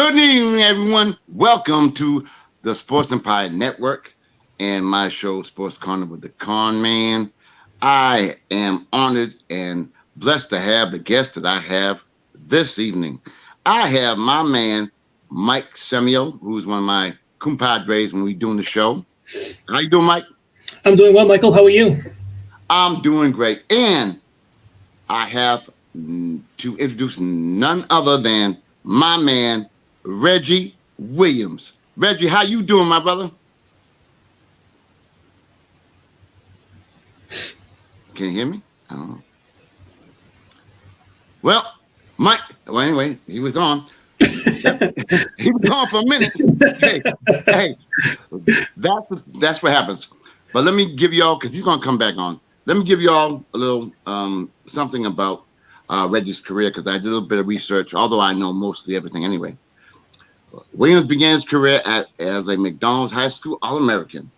Good evening, everyone. Welcome to the Sports Empire Network and my show, Sports Corner with the Conn Man. I am honored and blessed to have the guest that I have this evening. I have my man, Mike Semiao, who's one of my compadres when we're doing the show. How you doing, Mike? I'm doing well, Michael. How are you? I'm doing great. And I have to introduce none other than my man, Reggie Williams. Reggie, how you doing, my brother? Can you hear me? I don't know. Well, Mike. Well, anyway, he was on. He was on for a minute. Hey, that's what happens. But let me give y'all, because he's gonna come back on. Let me give y'all a little something about Reggie's career, because I did a little bit of research, although I know mostly everything anyway. Williams began his career as a McDonald's High School All-American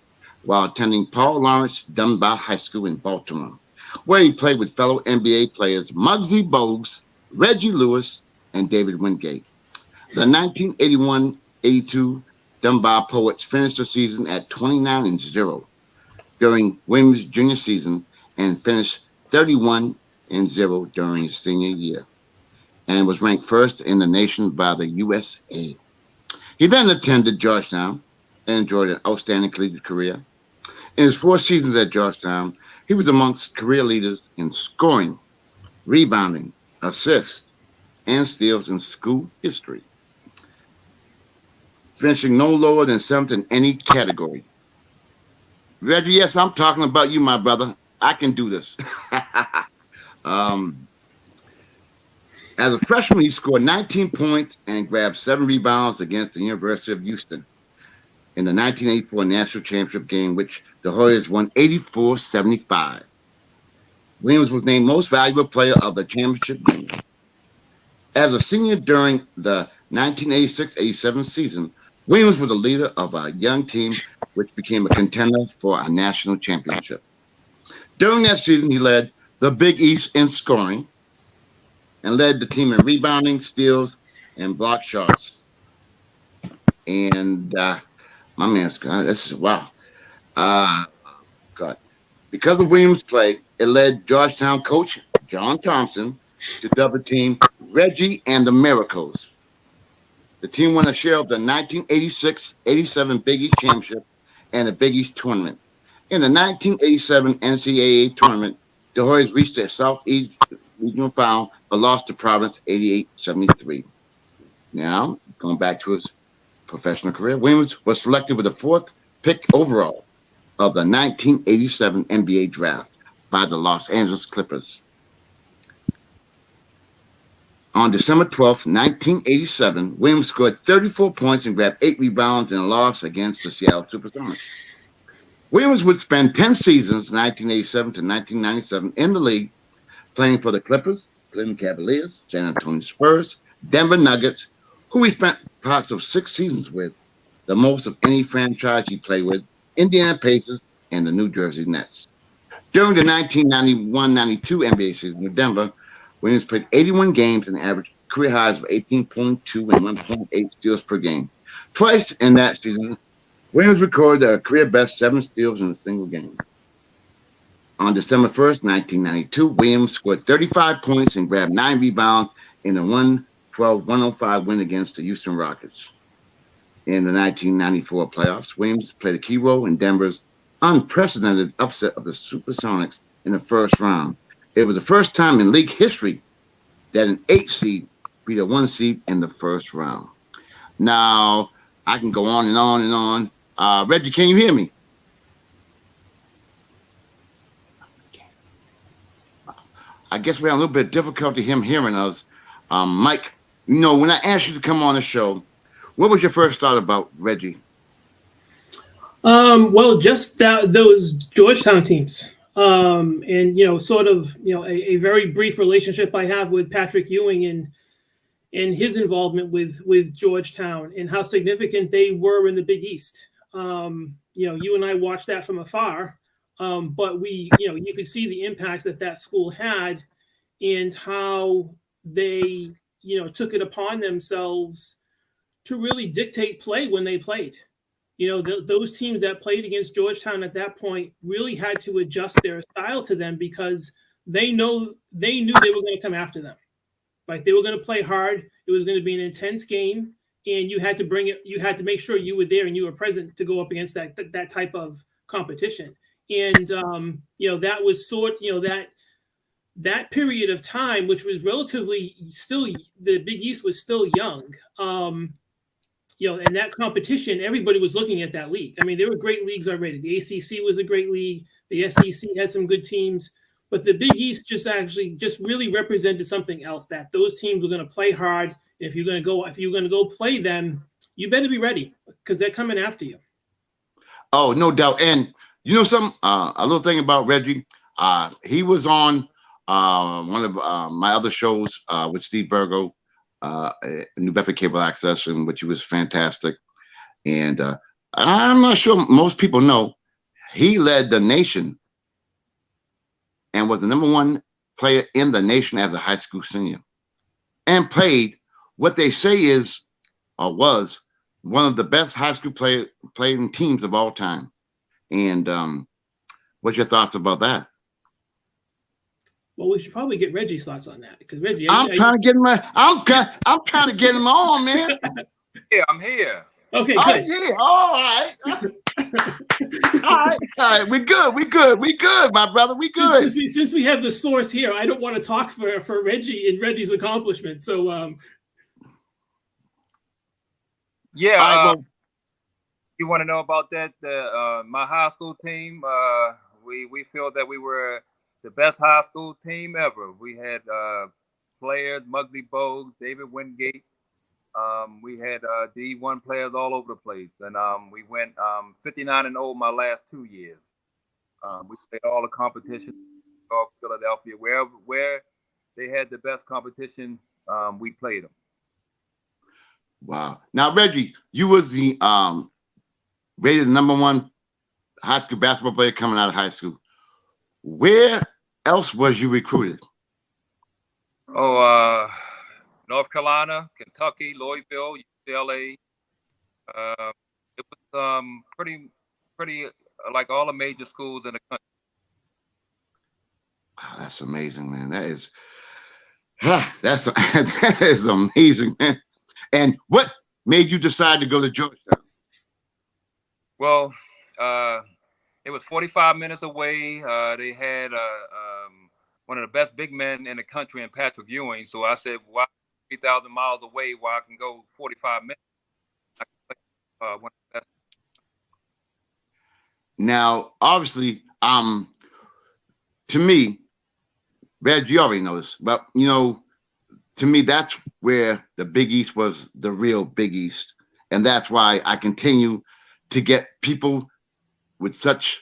while attending Paul Lawrence Dunbar High School in Baltimore, where he played with fellow NBA players Muggsy Bogues, Reggie Lewis, and David Wingate. The 1981-82 Dunbar Poets finished the season at 29-0 during Williams' junior season and finished 31-0 during his senior year, and was ranked first in the nation by the USA. He then attended Georgetown and enjoyed an outstanding collegiate career. In his 4 seasons at Georgetown, he was amongst career leaders in scoring, rebounding, assists, and steals in school history, finishing no lower than 7th in any category. Reggie, yes, I'm talking about you, my brother. I can do this. um, As a freshman, he scored 19 points and grabbed 7 rebounds against the University of Houston in the 1984 National Championship game, which the Hoyas won 84-75. Williams was named Most Valuable Player of the championship game. As a senior during the 1986-87 season, Williams was a leader of a young team which became a contender for a national championship. During that season, he led the Big East in scoring and led the team in rebounding, steals, and block shots. And my man's God, this is wow. God. Because of Williams' play, it led Georgetown coach John Thompson to dub the team Reggie and the Miracles. The team won a share of the 1986-87 Big East Championship and the Big East Tournament. In the 1987 NCAA Tournament, the Hoyas reached the Southeast Regional Final but lost to Providence 88-73. Now, going back to his professional career, Williams was selected with the 4th pick overall of the 1987 NBA draft by the Los Angeles Clippers. On December 12, 1987, Williams scored 34 points and grabbed 8 rebounds in a loss against the Seattle Supersonics. Williams would spend 10 seasons, 1987 to 1997, in the league, playing for the Clippers, Cleveland Cavaliers, San Antonio Spurs, Denver Nuggets, who he spent parts of 6 seasons with, the most of any franchise he played with, Indiana Pacers, and the New Jersey Nets. During the 1991-92 NBA season with Denver, Williams played 81 games and averaged career highs of 18.2 and 1.8 steals per game. Twice in that season, Williams recorded a career best 7 steals in a single game. On December 1st, 1992, Williams scored 35 points and grabbed 9 rebounds in a 112-105 win against the Houston Rockets. In the 1994 playoffs, Williams played a key role in Denver's unprecedented upset of the Supersonics in the first round. It was the first time in league history that an 8 seed beat a 1 seed in the first round. Now, I can go on and on and on. Reggie, can you hear me? I guess we have a little bit of difficulty him hearing us. Mike, when I asked you to come on the show, what was your first thought about Reggie? Well, just those Georgetown teams, and sort of a very brief relationship I have with Patrick Ewing and his involvement with Georgetown and how significant they were in the Big East. You and I watched that from afar, but you could see the impacts that school had and how they took it upon themselves to really dictate play when they played. You know, those teams that played against Georgetown at that point really had to adjust their style to them because they knew they were going to come after them. Like they were going to play hard. It was going to be an intense game, and you had to bring it. You had to make sure you were there and you were present to go up against that type of competition. And you know, that was that period of time, which was relatively still, the Big East was still young. You know, and that competition, everybody was looking at that league. I mean, there were great leagues already. The ACC was a great league. The SEC had some good teams, but the Big East just really represented something else. That those teams were going to play hard. And if you're going to go play them, you better be ready because they're coming after you. Oh, no doubt. And you know, a little thing about Reggie. He was on one of my other shows with Steve Burgo. New Bedford Cable Access, in which he was fantastic. And I'm not sure most people know, he led the nation and was the #1 player in the nation as a high school senior, and played what they say is or was one of the best high school playing teams of all time. And what's your thoughts about that? Well, we should probably get Reggie's thoughts on that because Reggie, I'm trying to get him on, man. Yeah, I'm here. Okay, Oh, good. yeah. All right. We good, my brother. We good. Since we have the source here, I don't want to talk for Reggie and Reggie's accomplishments. So, Yeah. Well, You want to know about that? My high school team. We feel that we were the best high school team ever. We had players, Muggsy Bogues, David Wingate. We had D1 players all over the place. And we went 59-0 my last 2 years. We played all the competition, Philadelphia, where they had the best competition, we played them. Wow. Now, Reggie, you was the rated #1 high school basketball player coming out of high school. Where else was you recruited? Oh, North Carolina, Kentucky, Louisville, UCLA. It was pretty like all the major schools in the country. Oh, that's amazing, man. That is amazing, man. And what made you decide to go to Georgetown? Well, it was 45 minutes away. They had one of the best big men in the country in Patrick Ewing. So I said, why 3,000 miles away where I can go 45 minutes? I can play, one of the best. Now, obviously, to me, Reg, you already know this, but you know, to me, that's where the Big East was the real Big East. And that's why I continue to get people with such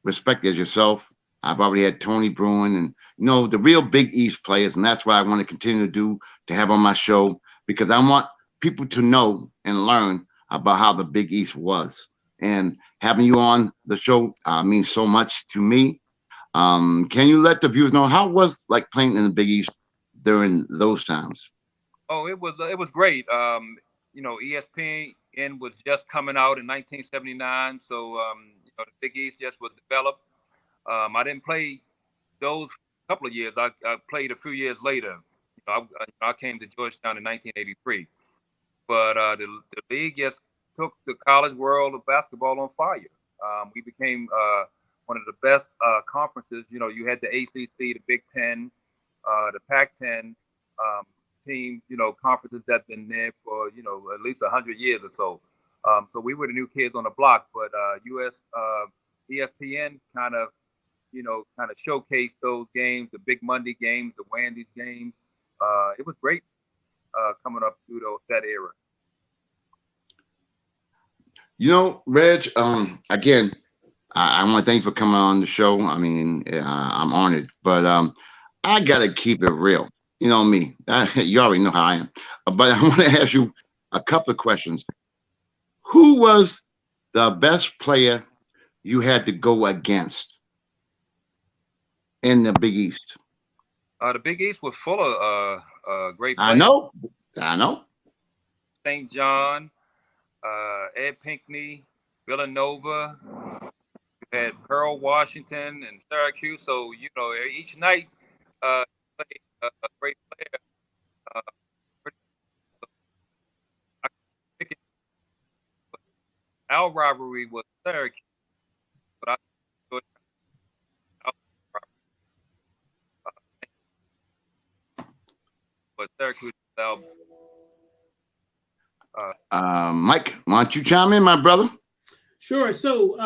respect as yourself. I've already had Tony Bruin and, you know, the real Big East players. And that's what I want to continue to have on my show, because I want people to know and learn about how the Big East was. And having you on the show means so much to me. Can you let the viewers know how it was like playing in the Big East during those times? Oh, it was great. You know, ESPN was just coming out in 1979, so you know, the Big East just was developed. I didn't play those couple of years. I played a few years later. You know, I came to Georgetown in 1983, but the league just took the college world of basketball on fire. We became one of the best conferences. You know, you had the ACC, the Big Ten, the Pac-10 teams, you know, conferences that's been there for, you know, at least 100 years or so. So we were the new kids on the block, but ESPN kind of showcased those games, the Big Monday games, the Wendy's games. It was great coming up through that era. You know, Reg, again, I want to thank you for coming on the show. I mean, I'm honored, but I got to keep it real. You know me. You already know how I am. But I want to ask you a couple of questions. Who was the best player you had to go against in the Big East? The Big East was full of great I players. know. St. John, Ed Pinckney, Villanova. We had Pearl Washington and Syracuse. So, you know, each night played a great player. I pick it, but our rivalry was Syracuse, but I enjoyed our rivalry. But Syracuse was our. Mike, why don't you chime in, my brother? Sure. So,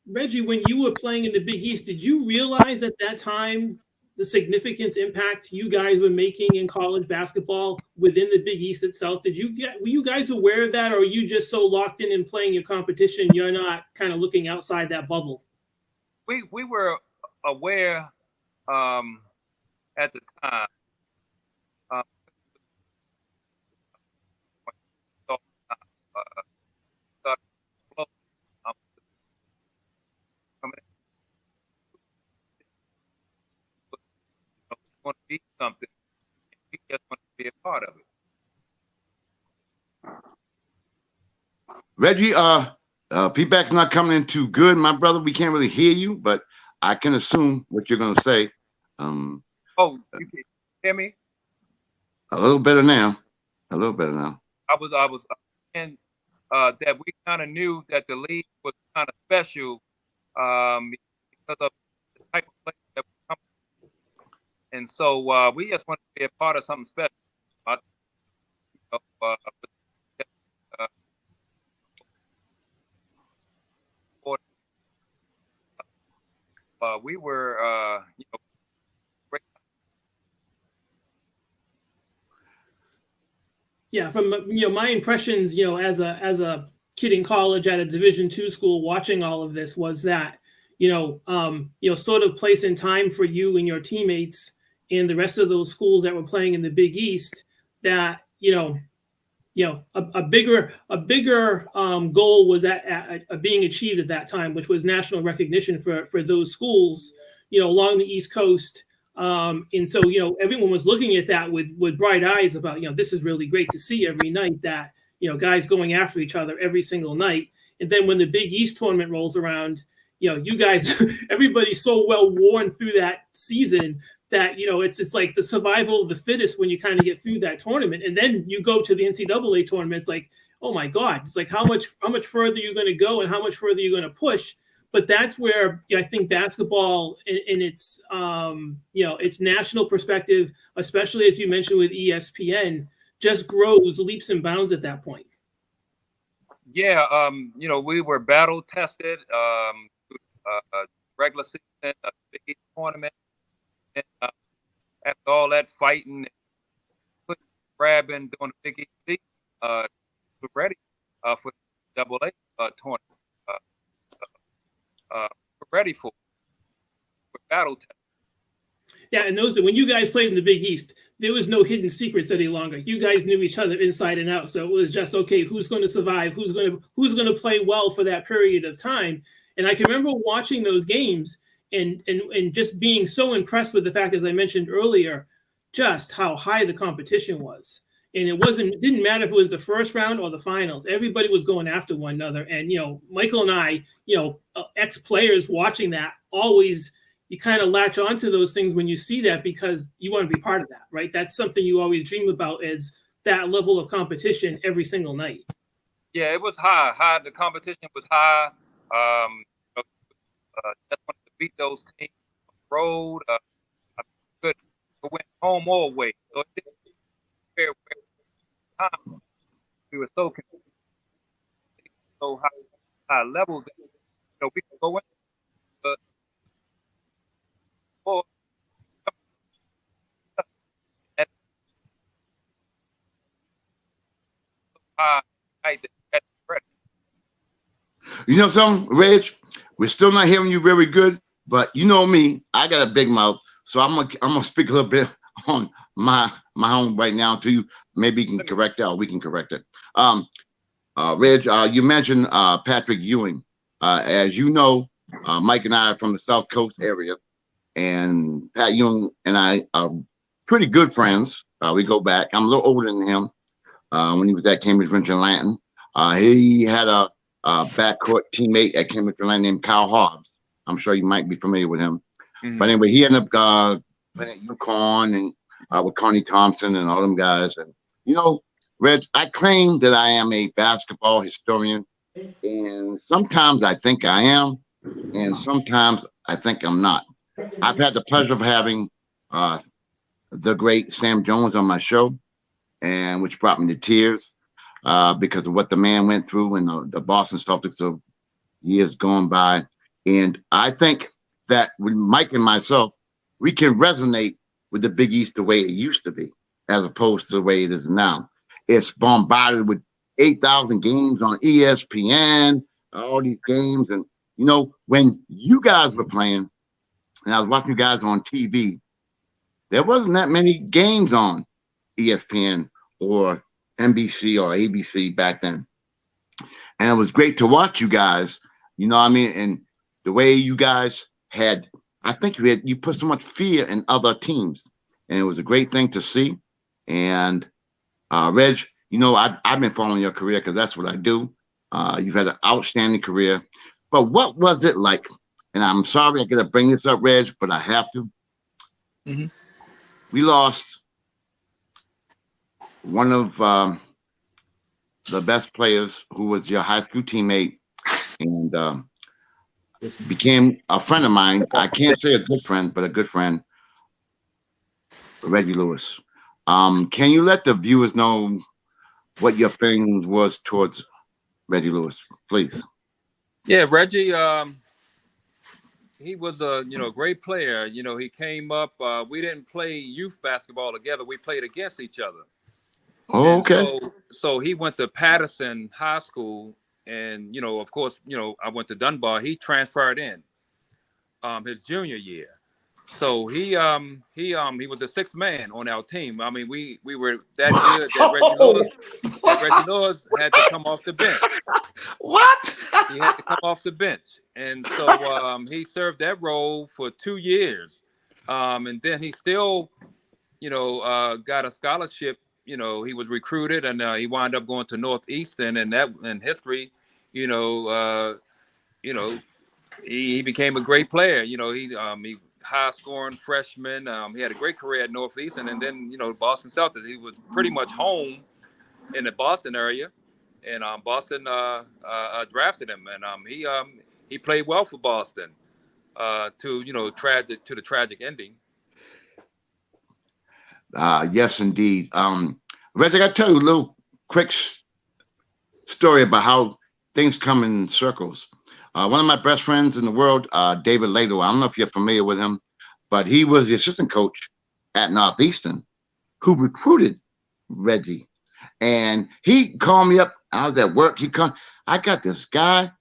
Reggie, when you were playing in the Big East, did you realize at that time the significance impact you guys were making in college basketball within the Big East itself? Were you guys aware of that, or are you just so locked in playing your competition you're not kind of looking outside that bubble? We were aware at the time. Want to be something, we just want to be a part of it. Reggie, feedback's not coming in too good, my brother. We can't really hear you, but I can assume what you're going to say. You can hear me? A little better now. A little better now. I was saying that we kind of knew that the league was kind of special because of the type of play that was coming. And so we just want to be a part of something special. We were, great. Yeah, from my impressions, as a kid in college at a Division II school, watching all of this was that sort of place in time for you and your teammates and the rest of those schools that were playing in the Big East, that a bigger goal was at being achieved at that time, which was national recognition for those schools, along the East Coast. And so everyone was looking at that with bright eyes about this is really great to see every night, that guys going after each other every single night. And then when the Big East tournament rolls around, you guys, everybody's so well worn through that season that it's like the survival of the fittest when you kind of get through that tournament. And then you go to the NCAA tournament, it's like, oh my God, it's like how much further you're going to go and how much further you're going to push. But that's where I think basketball in its its national perspective, especially as you mentioned with ESPN, just grows leaps and bounds at that point. Yeah, we were battle tested, regular season, a Big East tournament. And after all that fighting, grabbing, doing the Big East season, we're ready for the AA tournament. We're ready for battle test. Yeah, and when you guys played in the Big East, there was no hidden secrets any longer. You guys knew each other inside and out. So it was just, okay, who's going to survive? Who's going to play well for that period of time? And I can remember watching those games and just being so impressed with the fact, as I mentioned earlier, just how high the competition was. And it didn't matter if it was the first round or the finals. Everybody was going after one another. And, Michael and I, ex-players watching that, always, you kind of latch onto those things when you see that because you want to be part of that, right? That's something you always dream about, is that level of competition every single night. Yeah, it was high. The competition was high. Just wanted to beat those teams on the road. I could win home or away. So it didn't fair time. We were so confused, so high levels that we could go in. You know something, Reg? We're still not hearing you very good, but you know me, I got a big mouth, so I'm gonna speak a little bit on my own right now to you. Maybe you can correct that, or we can correct it. Reg, you mentioned Patrick Ewing. As you know, Mike and I are from the South Coast area, and Pat Ewing and I are pretty good friends. We go back. I'm a little older than him, when he was at Cambridge Venture Lanton. He had a backcourt teammate at Cambridge Venture Lanton named Kyle Hobbs. I'm sure you might be familiar with him. Mhm. But anyway, he ended up playing at UConn and with Connie Thompson and all them guys. And, Reg, I claim that I am a basketball historian. And sometimes I think I am. And sometimes I think I'm not. I've had the pleasure of having the great Sam Jones on my show, and which brought me to tears because of what the man went through in the Boston Celtics of years gone by. And I think that with Mike and myself, we can resonate with the Big East the way it used to be, as opposed to the way it is now. It's bombarded with 8,000 games on ESPN, all these games. And, when you guys were playing, and I was watching you guys on TV, there wasn't that many games on ESPN or NBC or ABC back then. And it was great to watch you guys, and the way you guys had, I think you put so much fear in other teams, and it was a great thing to see. And Reg, I've been following your career because that's what I do. You've had an outstanding career, but what was it like? And I'm sorry I gotta bring this up, Reg, but I have to. Mm-hmm. We lost one of the best players who was your high school teammate and became a friend of mine. I can't say a good friend, but a good friend, Reggie Lewis. Can you let the viewers know what your feelings was towards Reggie Lewis, please? Yeah, Reggie, he was a great player. He came up. We didn't play youth basketball together. We played against each other. Oh, okay. So he went to Patterson High School, and of course, I went to Dunbar. He transferred in his junior year. So he was the sixth man on our team. I mean, we were that good that Reggie Lewis had to come off the bench. What? He had to come off the bench, and so he served that role for 2 years, and then he still, got a scholarship. He was recruited, and he wound up going to Northeastern, and that in history, he became a great player. He high scoring freshman. He had a great career at Northeastern, and then Boston Celtics. He was pretty much home in the Boston area, and Boston drafted him, and he played well for Boston to the tragic ending. Yes, indeed. Reg, I got to tell you a little quick story about how things come in circles. One of my best friends in the world, David Lato, I don't know if you're familiar with him, but he was the assistant coach at Northeastern who recruited Reggie. And he called me up. I was at work. I got this guy.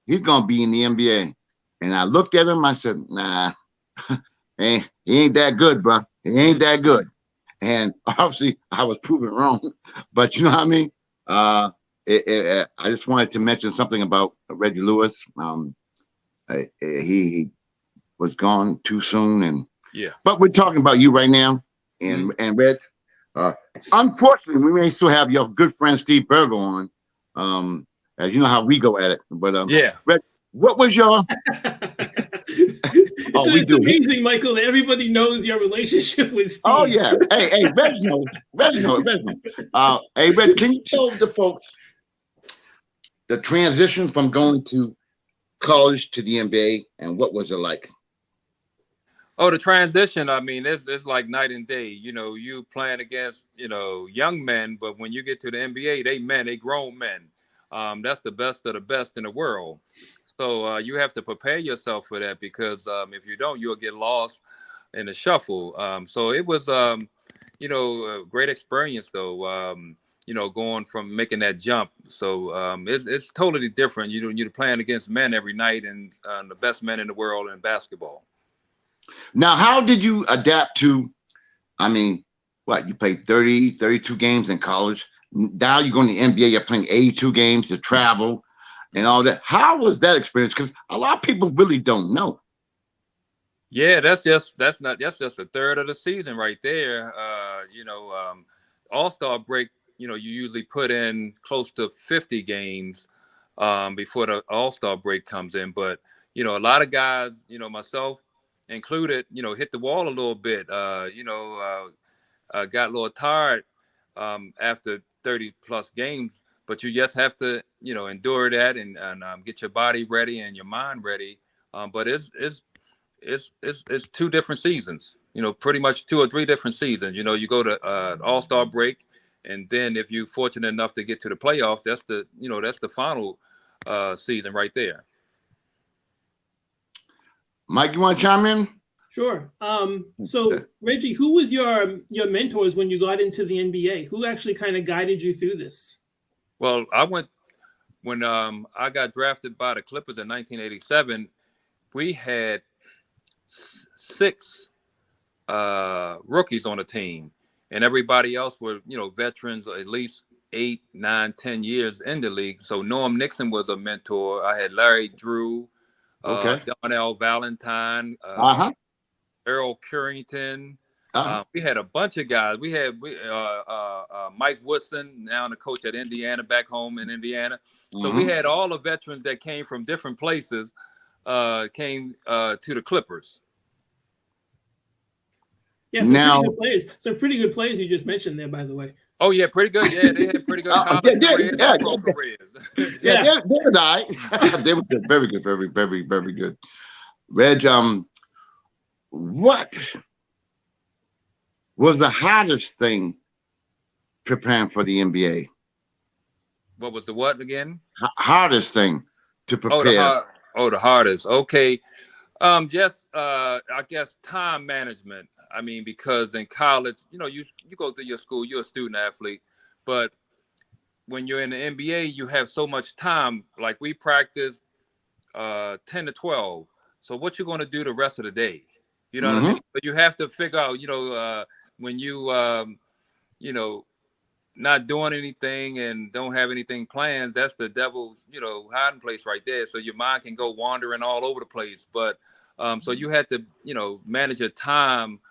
He's going to be in the NBA. And I looked at him. I said, nah, he ain't that good, bro. He ain't that good. And obviously, I was proven wrong. But you know what I mean? I just wanted to mention something about Reggie Lewis. He was gone too soon, and yeah. But we're talking about you right now, and Reg. Unfortunately, we may still have your good friend Steve Burgo on. As you know how we go at it. But yeah, Reg, what was your? It's amazing, Michael, that everybody knows your relationship with Steve. Oh yeah. Hey, Reg knows. Hey, Reg, can you tell the folks the transition from going to college to the NBA, and what was it like? Oh, the transition, I mean, it's like night and day. You playing against, young men, but when you get to the NBA, they grown men. That's the best of the best in the world. So you have to prepare yourself for that, because if you don't, you'll get lost in the shuffle. So it was, a great experience, though. Going from making that jump. So it's totally different. You're playing against men every night, and the best men in the world in basketball. Now, how did you adapt to, you played 30, 32 games in college. Now you're going to the NBA, you're playing 82 games to travel and all that. How was that experience? Because a lot of people really don't know. Yeah, that's just a third of the season right there. All-Star break you usually put in close to 50 games before the All-Star break comes in. But, a lot of guys, myself included, hit the wall a little bit, got a little tired after 30 plus games, but you just have to, endure that and get your body ready and your mind ready. But it's 2 different seasons, pretty much 2 or 3 different seasons. You go to All-Star break, and then if you're fortunate enough to get to the playoffs, that's the final season right there. Mike, you want to chime in? Sure. So Reggie, who was your mentors when you got into the NBA? Who actually kind of guided you through this? Well, when I got drafted by the Clippers in 1987, we had 6 rookies on the team, and everybody else were, veterans, at least 8, 9, 10 years in the league. So Norm Nixon was a mentor. I had Larry Drew, Donnell Valentine, Earl Currington. We had a bunch of guys. We had Mike Woodson, now the coach at Indiana, back home in Indiana. So we had all the veterans that came from different places, came to the Clippers. Yeah, some pretty good players you just mentioned there, by the way. Oh yeah, pretty good. Yeah, they had pretty good college careers and pro careers. They were nice. They were good. Very good. Very, very, very good. Reg, what was the hardest thing preparing for the NBA? What was the what again? Hardest thing to prepare. The hardest. Okay. Just I guess time management. I mean, because in college, you go through your school, you're a student athlete, but when you're in the NBA, you have so much time. Like we practice 10 to 12. So what you going to do the rest of the day? You know what I mean? But you have to figure out, when you, not doing anything and don't have anything planned, that's the devil's, hiding place right there. So your mind can go wandering all over the place. But so you had to, manage your time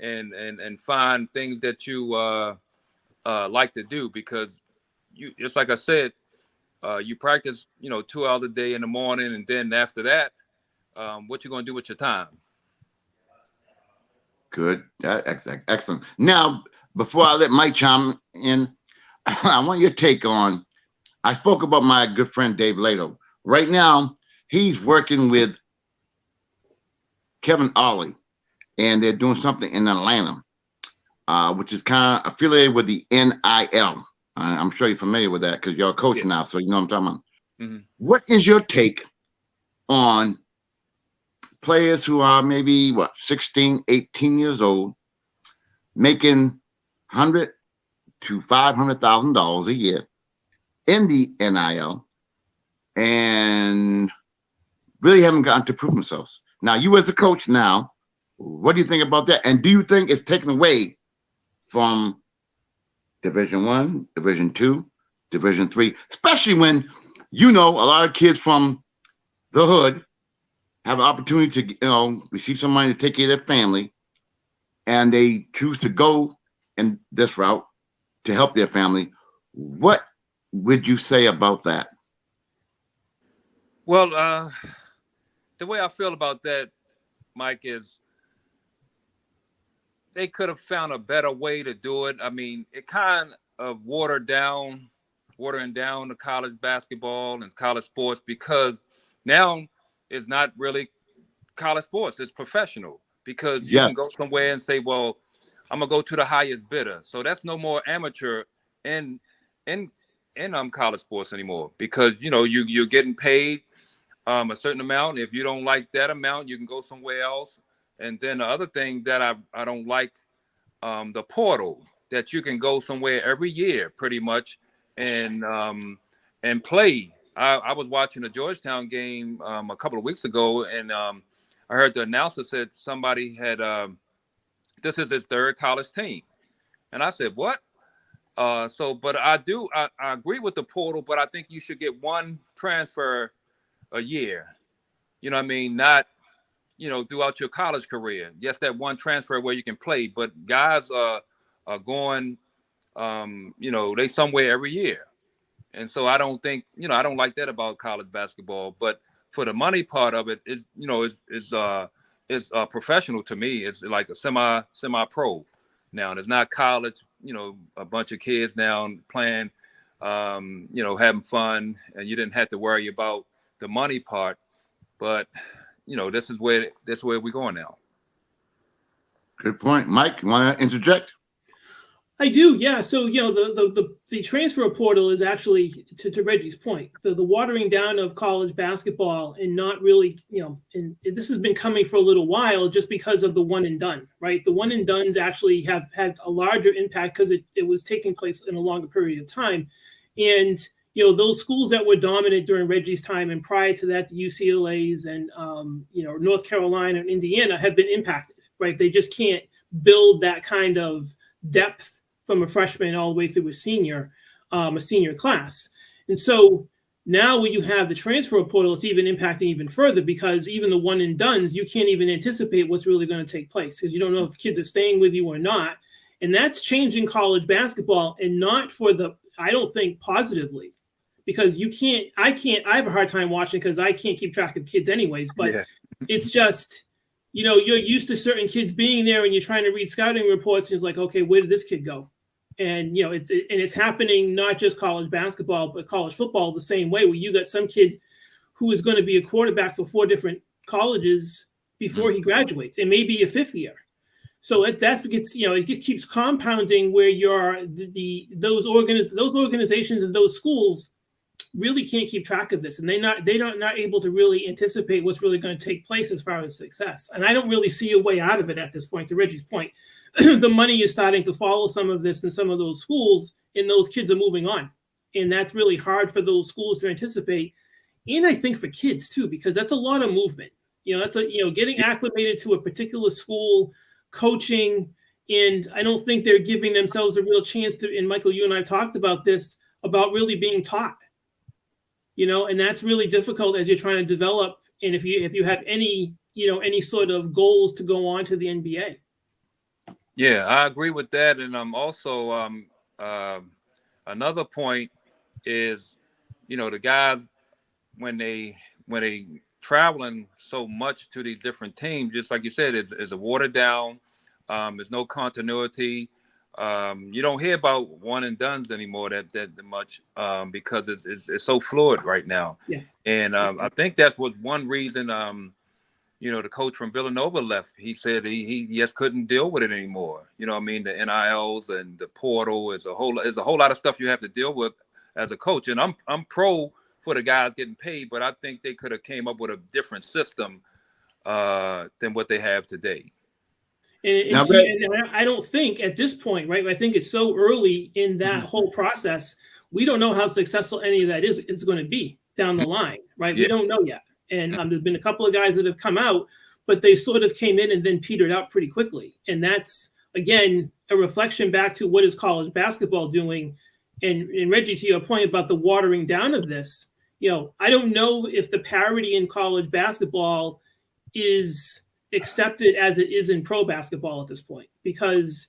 and find things that you like to do, because you, just like I said, you practice, 2 hours a day in the morning, and then after that, what you going to do with your time? Good. Excellent. Now, before I let Mike chime in, I want your take on, I spoke about my good friend Dave Lato. Right now, he's working with Kevin Ollie, and they're doing something in Atlanta, which is kind of affiliated with the NIL. I'm sure you're familiar with that because you're a coach now, so you know what I'm talking about. What is your take on players who are maybe 16, 18 years old, making $100,000 to $500,000 a year in the NIL, and really haven't gotten to prove themselves? Now, you as a coach now, what do you think about that? And do you think it's taken away from Division I, Division II, Division III, especially when a lot of kids from the hood have an opportunity to, receive some money to take care of their family, and they choose to go in this route to help their family? What would you say about that? Well, the way I feel about that, Mike, is they could have found a better way to do it. I mean, it kind of watering down the college basketball and college sports, because now it's not really college sports, it's professional, because you can go somewhere and say, well, I'm gonna go to the highest bidder. So that's no more amateur in college sports anymore, because you're getting paid a certain amount. If you don't like that amount, you can go somewhere else. And then the other thing that I don't like, the portal, that you can go somewhere every year pretty much and play. I was watching a Georgetown game a couple of weeks ago, and I heard the announcer said somebody had this is his 3rd college team, and I said, what? But I agree with the portal, but I think you should get 1 transfer a year. You know what I mean? Not throughout your college career. Yes, that 1 transfer where you can play, but guys are going they somewhere every year. And so I don't think, I don't like that about college basketball. But for the money part of it, is professional to me. It's like a semi-pro now. And it's not college, a bunch of kids now playing, having fun, and you didn't have to worry about the money part. But, this is where we're going now. Good point. Mike, you want to interject? I do, yeah. So the transfer portal is actually to Reggie's point, the watering down of college basketball, and not really, and this has been coming for a little while just because of the one and done, right? The one and dones actually have had a larger impact because it was taking place in a longer period of time, and those schools that were dominant during Reggie's time and prior to that, the UCLA's and North Carolina and Indiana have been impacted, right? They just can't build that kind of depth from a freshman all the way through a senior class. And so now when you have the transfer portal, it's even impacting even further, because even the one and dones, you can't even anticipate what's really going to take place because you don't know if kids are staying with you or not. And that's changing college basketball, and not for I don't think positively, because I have a hard time watching because I can't keep track of kids anyways, but yeah. It's just, you're used to certain kids being there and you're trying to read scouting reports and it's like, okay, where did this kid go? And, it's happening not just college basketball, but college football the same way, where you got some kid who is going to be a quarterback for 4 different colleges before he graduates, and maybe a 5th year. So it keeps compounding where those organizations and those schools really can't keep track of this, and they're not able to really anticipate what's really going to take place as far as success. And I don't really see a way out of it at this point. To Reggie's point, the money is starting to follow some of this in some of those schools, and those kids are moving on, and that's really hard for those schools to anticipate. And I think for kids too, because that's a lot of movement. That's getting acclimated to a particular school, coaching, and I don't think they're giving themselves a real chance to. And Michael, you and I talked about this, about really being taught. And that's really difficult as you're trying to develop. And if you have any sort of goals to go on to the NBA. Yeah, I agree with that. And also another point is, the guys, when they traveling so much to these different teams, just like you said, is a watered down. There's no continuity. You don't hear about one and dones anymore that much because it's so fluid right now. Yeah. And I think that's what one reason the coach from Villanova left. He said he just couldn't deal with it anymore. The NILs and the portal is a whole lot of stuff you have to deal with as a coach. And I'm pro for the guys getting paid, but I think they could have came up with a different system than what they have today. And I don't think at this point, right? I think it's so early in that whole process. We don't know how successful any of that it's going to be down the line, right? Yeah. We don't know yet. And there's been a couple of guys that have come out, but they sort of came in and then petered out pretty quickly. And that's, again, a reflection back to what is college basketball doing. And Reggie, to your point about the watering down of this, I don't know if the parity in college basketball is accepted as it is in pro basketball at this point, because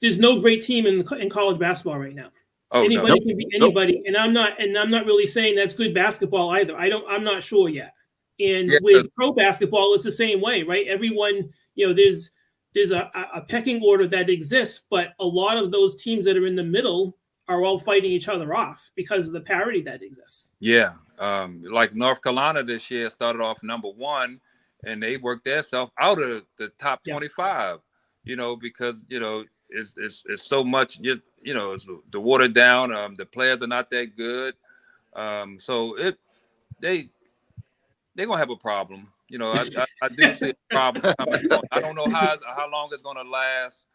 there's no great team in college basketball right now. Anybody can beat anybody, and I'm not really saying that's good basketball either. I'm not sure yet. And with pro basketball, it's the same way, right? Everyone, there's a pecking order that exists, but a lot of those teams that are in the middle are all fighting each other off because of the parity that exists. Yeah, like North Carolina this year started off number 1, and they worked themselves out of the top 25. Because it's so much. It's the watered down. The players are not that good. So they're gonna have a problem. I do see a problem coming. I don't know how long it's gonna last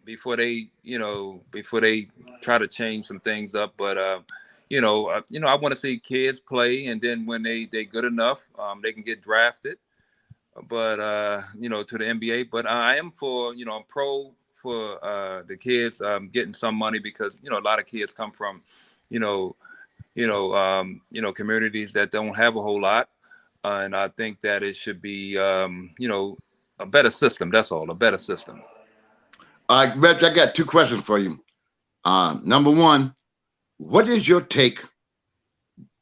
before they try to change some things up. But I want to see kids play, and then when they're good enough, they can get drafted. But to the NBA. But I am for I'm pro for the kids getting some money, because a lot of kids come from communities that don't have a whole lot, and I think that it should be a better system. That's all, a better system. Reg, I got 2 questions for you. Number one, what is your take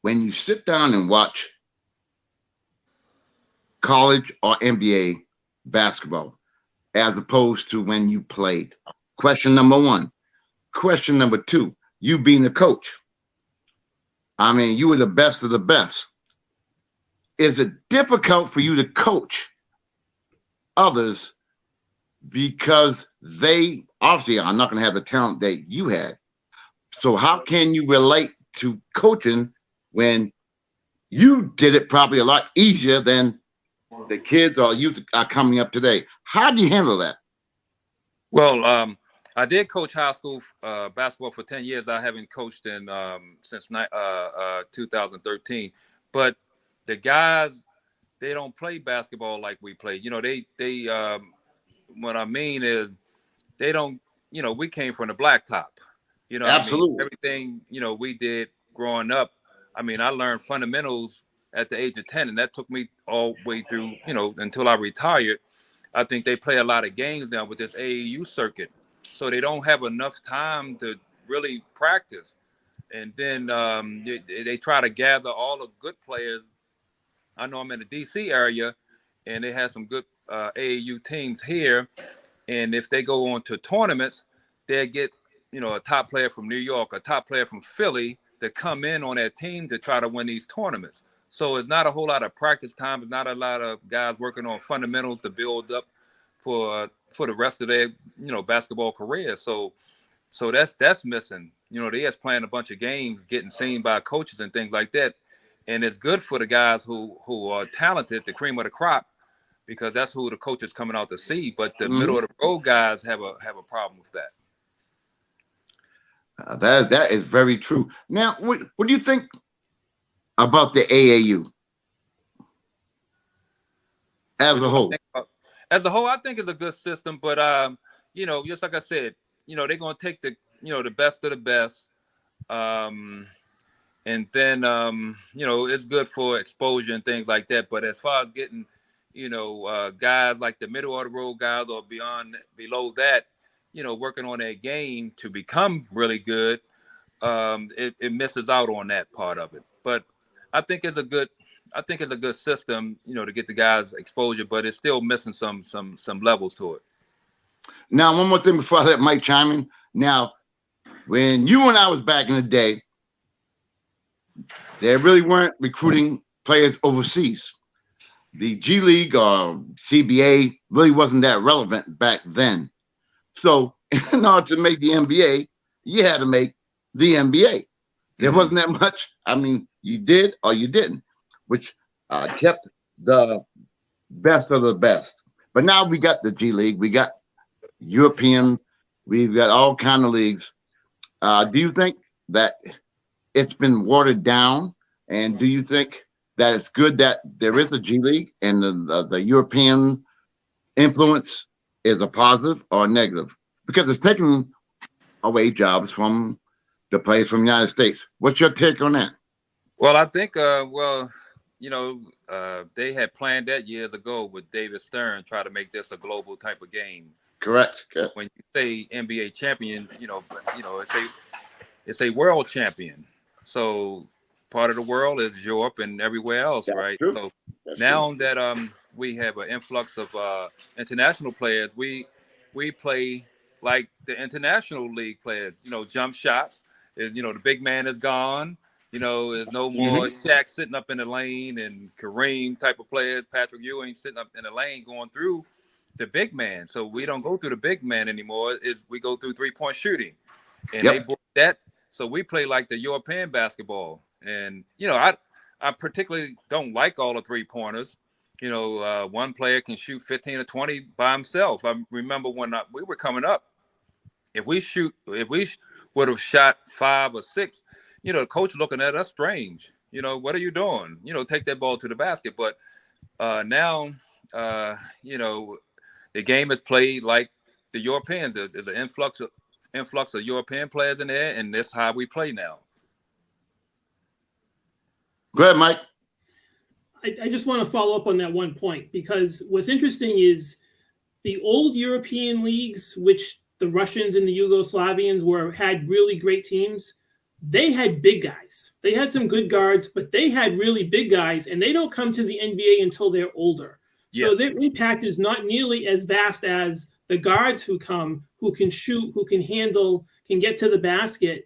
when you sit down and watch college or NBA basketball as opposed to when you played? Question number one. Question number two, you being the coach. I mean, you were the best of the best. Is it difficult for you to coach others because they obviously are not going to have the talent that you had? So how can you relate to coaching when you did it probably a lot easier than the kids or youth are coming up today? How do you handle that? Well, I did coach high school basketball for 10 years. I haven't coached in since 2013. But the guys, they don't play basketball like we play. You know, they what I mean is they don't, you know, we came from the blacktop. You know, Absolutely. I mean, everything, you know, we did growing up. I mean, I learned fundamentals at the age of 10, and that took me all the way through, you know, until I retired. I think they play a lot of games now with this AAU circuit. So they don't have enough time to really practice. And then they try to gather all the good players. I know I'm in the DC area, and they have some good AAU teams here. And if they go on to tournaments, they get, you know, a top player from New York, a top player from Philly to come in on that team to try to win these tournaments. So it's not a whole lot of practice time. It's not a lot of guys working on fundamentals to build up for the rest of their, you know, basketball career. So that's missing. You know, they just playing a bunch of games, getting seen by coaches and things like that. And it's good for the guys who are talented, the cream of the crop, because that's who the coach is coming out to see. But the middle of the road guys have a problem with that. That is very true. Now, what do you think about the AAU as a whole? As a whole, I think it's a good system. But you know, just like I said, you know, they're gonna take the, you know, the best of the best. And then you know, it's good for exposure and things like that. But as far as getting, you know, guys like the middle of the road guys or below that, you know, working on their game to become really good, it misses out on that part of it. But I think it's a good system, you know, to get the guys exposure, but it's still missing some levels to it. Now, one more thing before I let Mike chime in. Now, when you and I was back in the day, they really weren't recruiting players overseas. The G League or CBA really wasn't that relevant back then. So in order to make the NBA, you had to make the NBA. There wasn't that much. I mean, you did or you didn't, which kept the best of the best. But now we got the G League, we got European, we've got all kind of leagues. Do you think that it's been watered down? And do you think that it's good that there is a G League and the European influence is a positive or a negative? Because it's taking away jobs from the players from the United States. What's your take on that? Well, I think, you know, they had planned that years ago with David Stern, try to make this a global type of game. Correct. When you say NBA champion, you know, it's a world champion. So part of the world is Europe and everywhere else, That's right? true. So That's now true. that we have an influx of international players, we play like the international league players. You know, jump shots. You know, the big man is gone. You know, there's no more Shaq sitting up in the lane and Kareem type of players, Patrick Ewing sitting up in the lane going through the big man. So we don't go through the big man anymore. We go through 3-point shooting. And they brought that. So we play like the European basketball. And, you know, I particularly don't like all the 3-pointers. You know, one player can shoot 15 or 20 by himself. I remember when we were coming up, if we would have shot 5 or 6, you know, the coach looking at us strange. You know, what are you doing? You know, take that ball to the basket. But now, you know, the game is played like the Europeans. There's an influx of European players in there, and that's how we play now. Go ahead, Mike. I just want to follow up on that one point, because what's interesting is the old European leagues, which the Russians and the Yugoslavians had really great teams, they had big guys. They had some good guards, but they had really big guys, and they don't come to the NBA until they're older. Yes. So their impact is not nearly as vast as the guards who come, who can shoot, who can handle, can get to the basket.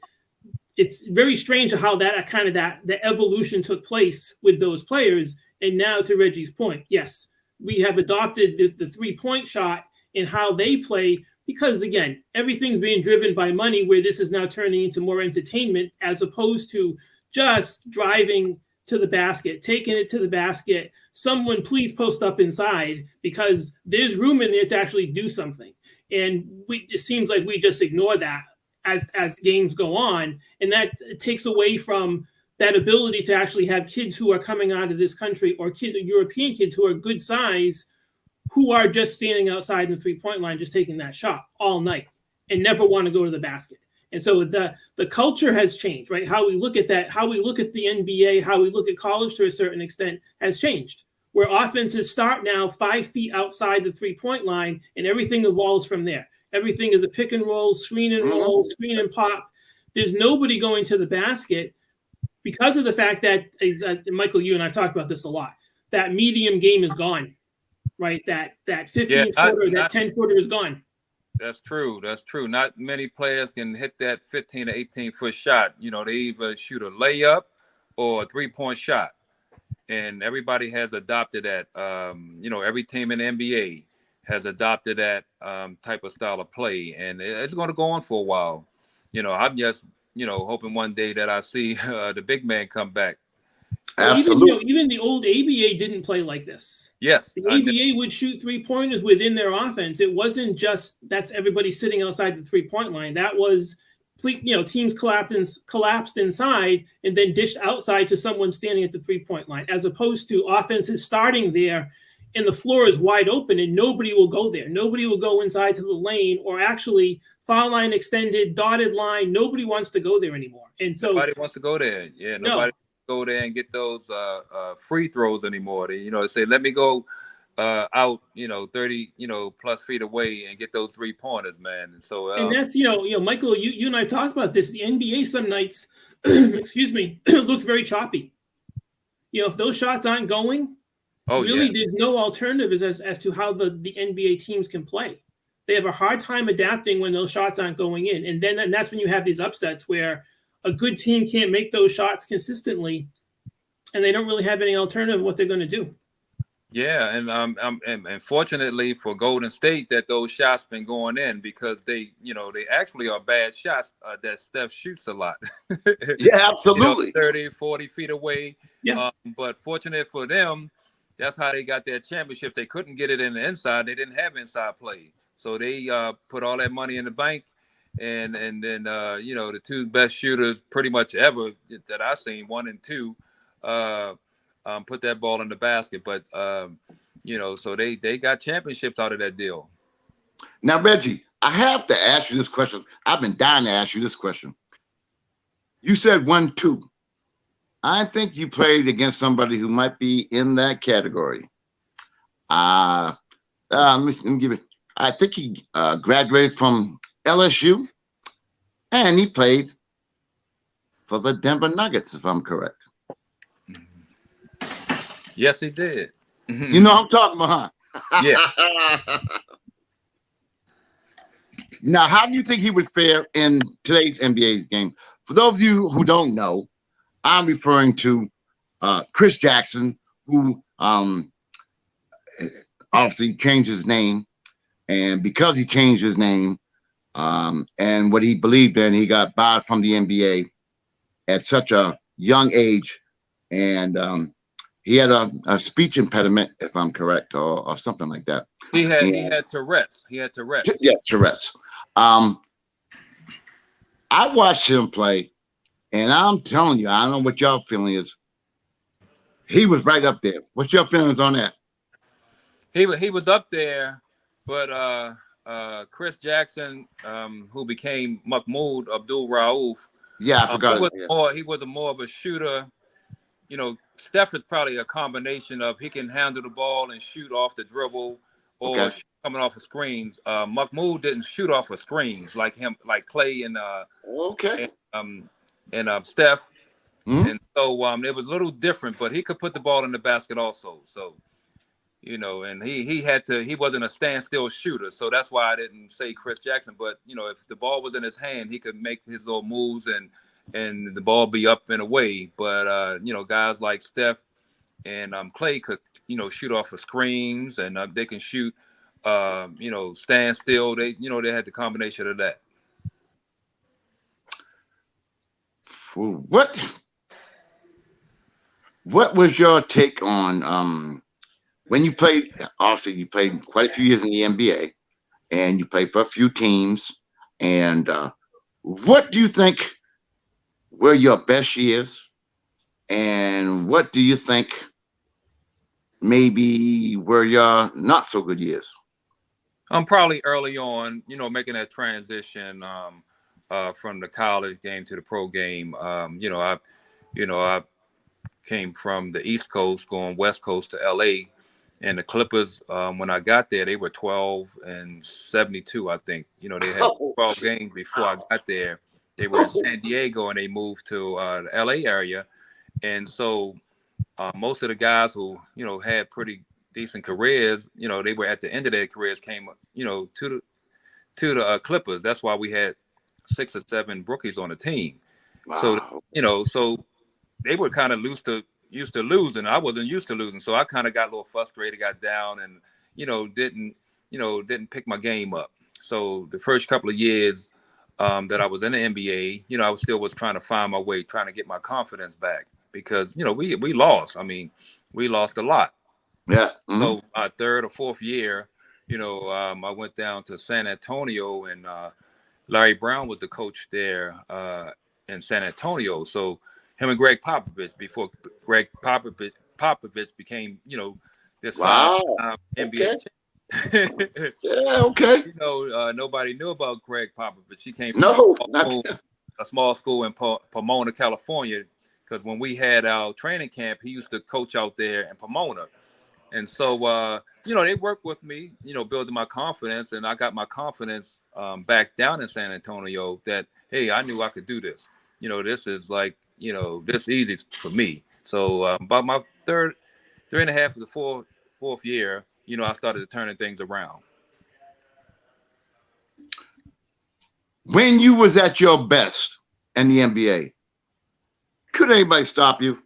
It's very strange how the evolution took place with those players. And now to Reggie's point, yes, we have adopted the 3-point shot in how they play, because again, everything's being driven by money, where this is now turning into more entertainment as opposed to just driving to the basket, taking it to the basket. Someone please post up inside, because there's room in there to actually do something. And it seems like we just ignore that as games go on. And that takes away from that ability to actually have kids who are coming out of this country, or European kids who are good size, who are just standing outside in the 3-point line, just taking that shot all night and never want to go to the basket. And so the culture has changed, right? How we look at that, how we look at the NBA, how we look at college to a certain extent has changed, where offenses start now 5 feet outside the 3-point line, and everything evolves from there. Everything is a pick and roll, screen and roll, screen and pop. There's nobody going to the basket, because of the fact that, Michael, you and I've talked about this a lot, that medium game is gone, right? That 15-footer, that 10-footer is gone. That's true. That's true. Not many players can hit that 15 to 18-foot shot. You know, they either shoot a layup or a 3-point shot. And everybody has adopted that. You know, every team in the NBA has adopted that type of style of play. And it's going to go on for a while. You know, I'm just, hoping one day that I see the big man come back. Absolutely. Even the old ABA didn't play like this. Yes. The ABA would shoot 3-pointers within their offense. It wasn't just that's everybody sitting outside the 3-point line. That was, teams collapsed inside and then dished outside to someone standing at the 3-point line, as opposed to offenses starting there and the floor is wide open and nobody will go there. Nobody will go inside to the lane, or actually foul line extended, dotted line. Nobody wants to go there anymore. And so nobody wants to go there. Yeah, nobody. Go there and get those free throws anymore. They say, let me go out 30 plus feet away and get those 3-pointers, man. And so and that's Michael, you and I talked about this. The NBA some nights excuse me looks very choppy. If those shots aren't going, there's no alternative as to how the NBA teams can play. They have a hard time adapting when those shots aren't going in, and that's when you have these upsets where a good team can't make those shots consistently, and they don't really have any alternative what they're going to do. Yeah, and fortunately for Golden State that those shots been going in, because they actually are bad shots that Steph shoots a lot. Yeah, absolutely. 30, 40 feet away. Yeah. But fortunate for them, that's how they got their championship. They couldn't get it in the inside. They didn't have inside play. So they put all that money in the bank. And then the 2 best shooters pretty much ever that I've seen, 1 and 2, put that ball in the basket. But so they got championships out of that deal. Now, Reggie, I have to ask you this question. I've been dying to ask you this question. You said 1-2. I think you played against somebody who might be in that category. Let me give it. I think he graduated from LSU, and he played for the Denver Nuggets, if I'm correct. Yes, he did. You know what I'm talking about, huh? Yeah. Now, how do you think he would fare in today's NBA's game? For those of you who don't know, I'm referring to Chris Jackson, who obviously changed his name. And because he changed his name, and what he believed in, he got barred from the NBA at such a young age, and he had a speech impediment, if I'm correct, or something like that. He had Tourette's. Yeah, Tourette's. I watched him play, and I'm telling you, I don't know what y'all feeling is. He was right up there. What's your feelings on that? He was up there, but Chris Jackson, who became Mahmoud Abdul-Rauf. Yeah, I forgot. He was more of a shooter. Steph is probably a combination of he can handle the ball and shoot off the dribble, or shoot coming off of screens. Mahmoud didn't shoot off of screens like him, like Clay and Okay. Steph. Mhm. And so it was a little different, but he could put the ball in the basket also. So, and he wasn't a standstill shooter. So that's why I didn't say Chris Jackson. But, if the ball was in his hand, he could make his little moves and the ball be up and away. But, guys like Steph and Clay could, shoot off of screens, and they can shoot, stand still. They had the combination of that. What was your take on when you played? Obviously, you played quite a few years in the NBA, and you played for a few teams. And what do you think were your best years? And what do you think maybe were your not so good years? I'm probably early on, making that transition from the college game to the pro game. I came from the East Coast going West Coast to LA, and the Clippers, when I got there, they were 12-72, I think. They had 12 games before I got there. They were in San Diego, and they moved to the LA area. And so most of the guys who, had pretty decent careers, they were at the end of their careers came, to the Clippers. That's why we had 6 or 7 rookies on the team. Wow. So they were kind of used to losing. I wasn't used to losing. So I kind of got a little frustrated, got down, and, didn't pick my game up. So the first couple of years that I was in the NBA, I was trying to find my way, trying to get my confidence back because, we lost. I mean, we lost a lot. Yeah. Mm-hmm. So my 3rd or 4th year, I went down to San Antonio, and Larry Brown was the coach there in San Antonio. So him and Greg Popovich, before Greg Popovich became, this Wow. NBA. Okay. Yeah. Okay. Nobody knew about Greg Popovich. He came No, from a small school in Pomona, California, because when we had our training camp, he used to coach out there in Pomona. And so, they worked with me, building my confidence, and I got my confidence back down in San Antonio that, hey, I knew I could do this. This is like, this easy for me. So about my 3.5 of the fourth year, I started turning things around. When you was at your best in the NBA, could anybody stop you?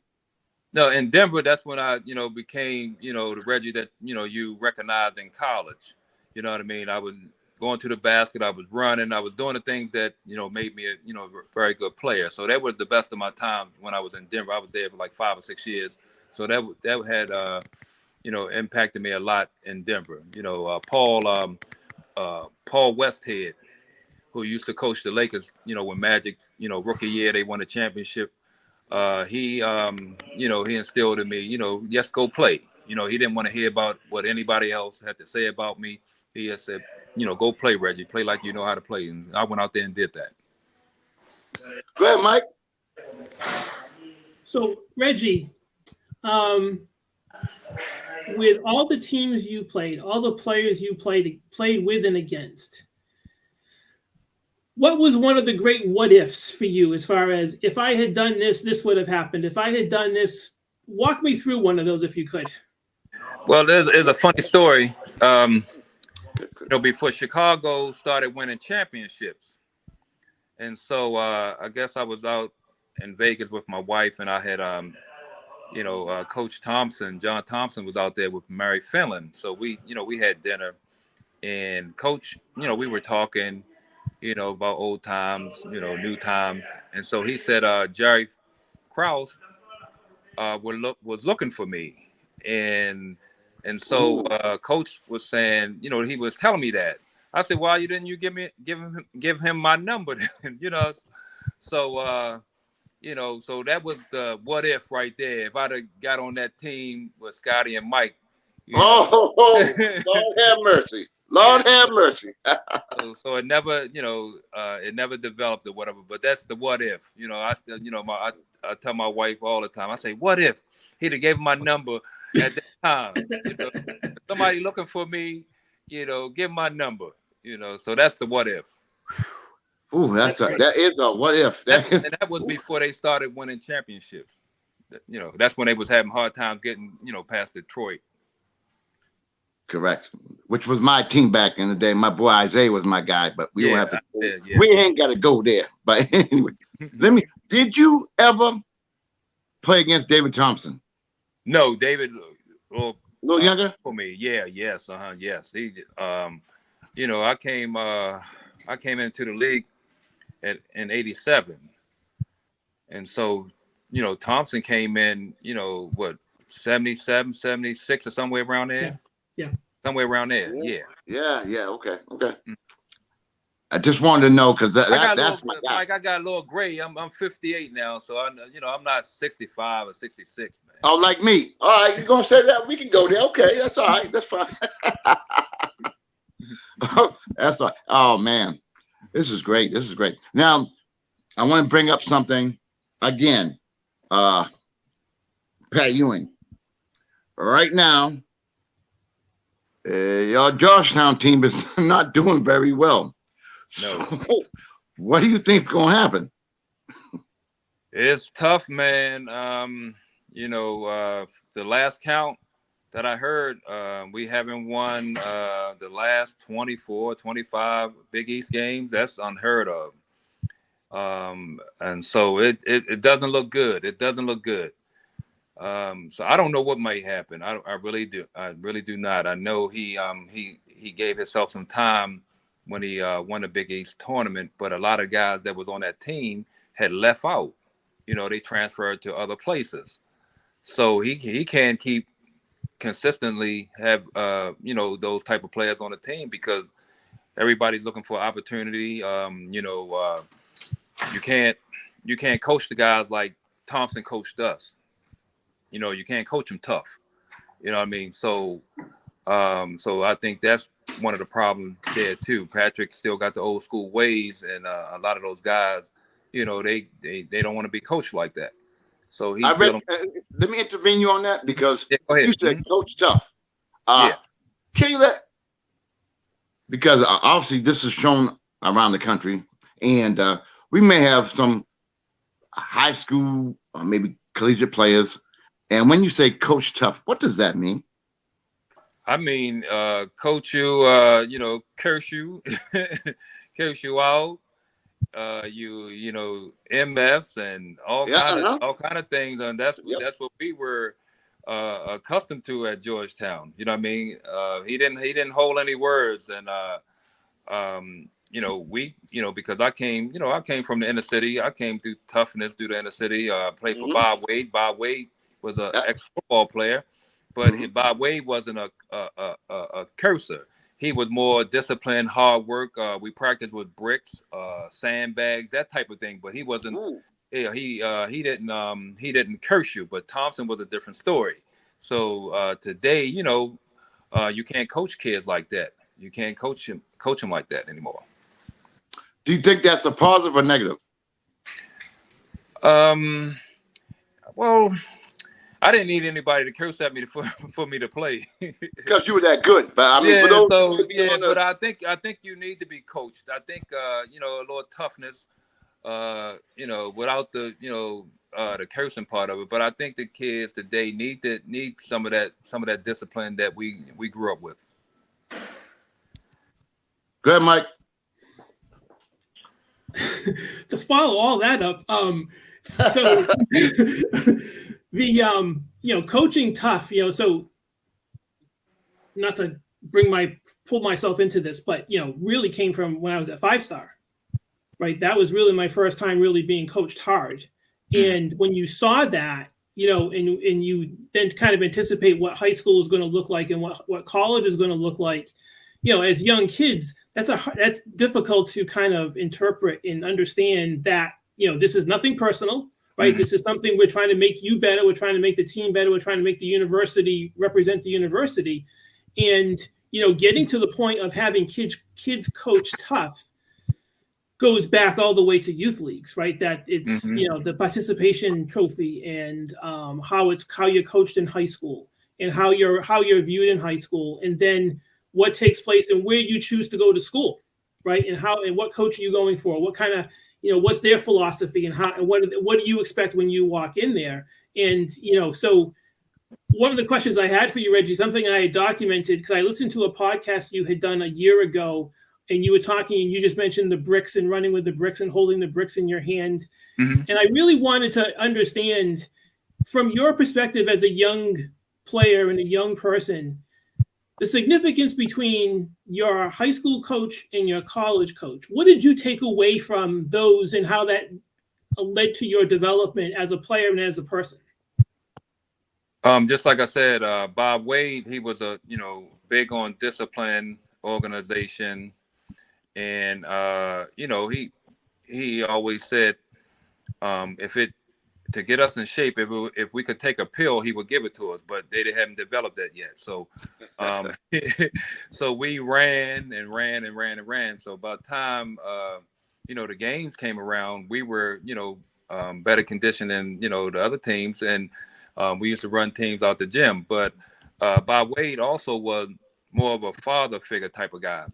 No, in Denver, that's when I, became, the Reggie that, you recognized in college. You know what I mean? I was going to the basket, I was running, I was doing the things that, made me a, very good player. So that was the best of my time when I was in Denver. I was there for like 5 or 6 years. So that had, impacted me a lot in Denver. Paul Westhead, who used to coach the Lakers, when Magic, rookie year, they won a championship. He instilled in me, yes, go play. He didn't want to hear about what anybody else had to say about me. He just said, go play, Reggie. Play like you know how to play. And I went out there and did that. Go ahead, Mike. So, Reggie, with all the teams you played, all the players you played with and against, what was one of the great what ifs for you as far as, if I had done this, this would have happened? If I had done this, walk me through one of those if you could. Well, there's a funny story. Before Chicago started winning championships. And so I guess I was out in Vegas with my wife, and I had, Coach Thompson, John Thompson was out there with Mary Finland. So we had dinner, and Coach, we were talking, about old times, new time. And so he said, Jerry Krause was looking for me. And so Coach was saying, he was telling me that. I said, why didn't you give him my number? So, so that was the what if right there. If I'd have got on that team with Scotty and Mike. Lord have mercy. Lord have mercy. So it never, it never developed or whatever. But that's the what if. I still, I tell my wife all the time. I say, what if he'd have gave him my number at that time? Somebody looking for me, give my number. So that's the what if. Ooh, that is a what if. And that was before they started winning championships. That's when they was having hard time getting, past Detroit. Correct. Which was my team back in the day. My boy Isaiah was my guy, but we don't have to. We ain't got to go there. But anyway, did you ever play against David Thompson? No, David. A little younger for me. Yeah. Yes. Yes. He. I came into the league in '87, and so Thompson came in. 77, 76, or somewhere around there. Yeah. Somewhere around there. Yeah. Yeah. Okay. I just wanted to know because that's my guy. Like I got a little gray. I'm 58 now, so I'm not 65 or 66, man. Oh, like me. All right, you're gonna say that? We can go there. Okay, that's all right. That's fine. That's all right. Oh man, this is great. Now, I want to bring up something again. Pat Ewing. Right now, your Georgetown team is not doing very well. No. So, what do you think's gonna happen? It's tough, man. The last count that I heard, we haven't won the last 24, 25 Big East games. That's unheard of. And so it doesn't look good. It doesn't look good. So I don't know what might happen. I really do. I really do not. I know he gave himself some time when he won the Big East tournament, but a lot of guys that was on that team had left out. They transferred to other places. So he can't keep consistently have those type of players on the team because everybody's looking for opportunity. You can't coach the guys like Thompson coached us. You can't coach them tough. You know what I mean? So I think that's one of the problems there too. Patrick still got the old school ways, and a lot of those guys, they don't want to be coached like that. So he's let me intervene you on that because you said coach tough. Can you because obviously this is shown around the country, and we may have some high school or maybe collegiate players. And when you say coach tough, what does that mean? I mean, coach you, curse you, curse you out. MFs and all kind of things, and that's what we were accustomed to at Georgetown. You know what I mean? He didn't hold any words, and because I came from the inner city. I came through toughness through the inner city. Played for Bob Wade. Bob Wade was an ex-football player, but Bob Wade wasn't a cursor. He was more disciplined, hard work. We practiced with bricks, sandbags, that type of thing. But he wasn't. He didn't curse you. But Thompson was a different story. So today, you can't coach kids like that. You can't coach them like that anymore. Do you think that's a positive or negative? Well, I didn't need anybody to curse at me for me to play. Because you were that good. But I mean, for those but I think you need to be coached. I think a little toughness, without the the cursing part of it. But I think the kids today need some of that discipline that we grew up with. Go ahead, Mike. To follow all that up, so the coaching tough, so not to pull myself into this, but really came from when I was at 5-star, right? That was really my first time really being coached hard. And when you saw that, and you then kind of anticipate what high school is going to look like and what college is going to look like, as young kids, that's difficult to kind of interpret and understand that, this is nothing personal, right? This is something we're trying to make you better. We're trying to make the team better. We're trying to make the university represent the university. And, getting to the point of having kids coach tough goes back all the way to youth leagues, right? That it's, the participation trophy and how you're coached in high school and how you're viewed in high school. And then what takes place and where you choose to go to school, right? And how and what coach are you going for? What kind of, what's their philosophy, and how and what do you expect when you walk in there? And so one of the questions I had for you, Reggie, something I had documented because I listened to a podcast you had done a year ago, and you were talking and you just mentioned the bricks and running with the bricks and holding the bricks in your hand. Mm-hmm. And I really wanted to understand from your perspective as a young player and a young person, the significance between your high school coach and your college coach. What did you take away from those and how that led to your development as a player and as a person? Just like I said, Bob Wade, he was big on discipline, organization, and he always said, to get us in shape, if we could take a pill, he would give it to us, but they haven't developed that yet. So, so we ran and ran and ran and ran. So by the time, the games came around, we were, better conditioned than, the other teams. And we used to run teams out the gym. But Bob Wade also was more of a father figure type of guy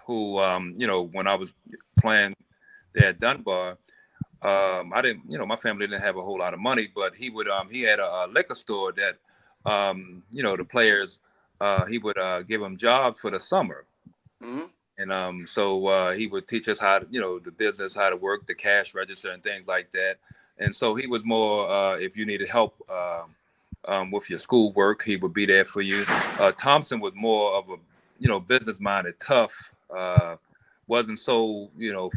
who, when I was playing there at Dunbar, I didn't, my family didn't have a whole lot of money, but he would, he had a liquor store that, the players, he would give them jobs for the summer. Mm-hmm. And so he would teach us how to, the business, how to work the cash register and things like that. And so he was more, if you needed help with your schoolwork, he would be there for you. Thompson was more of a, business-minded, tough, wasn't so,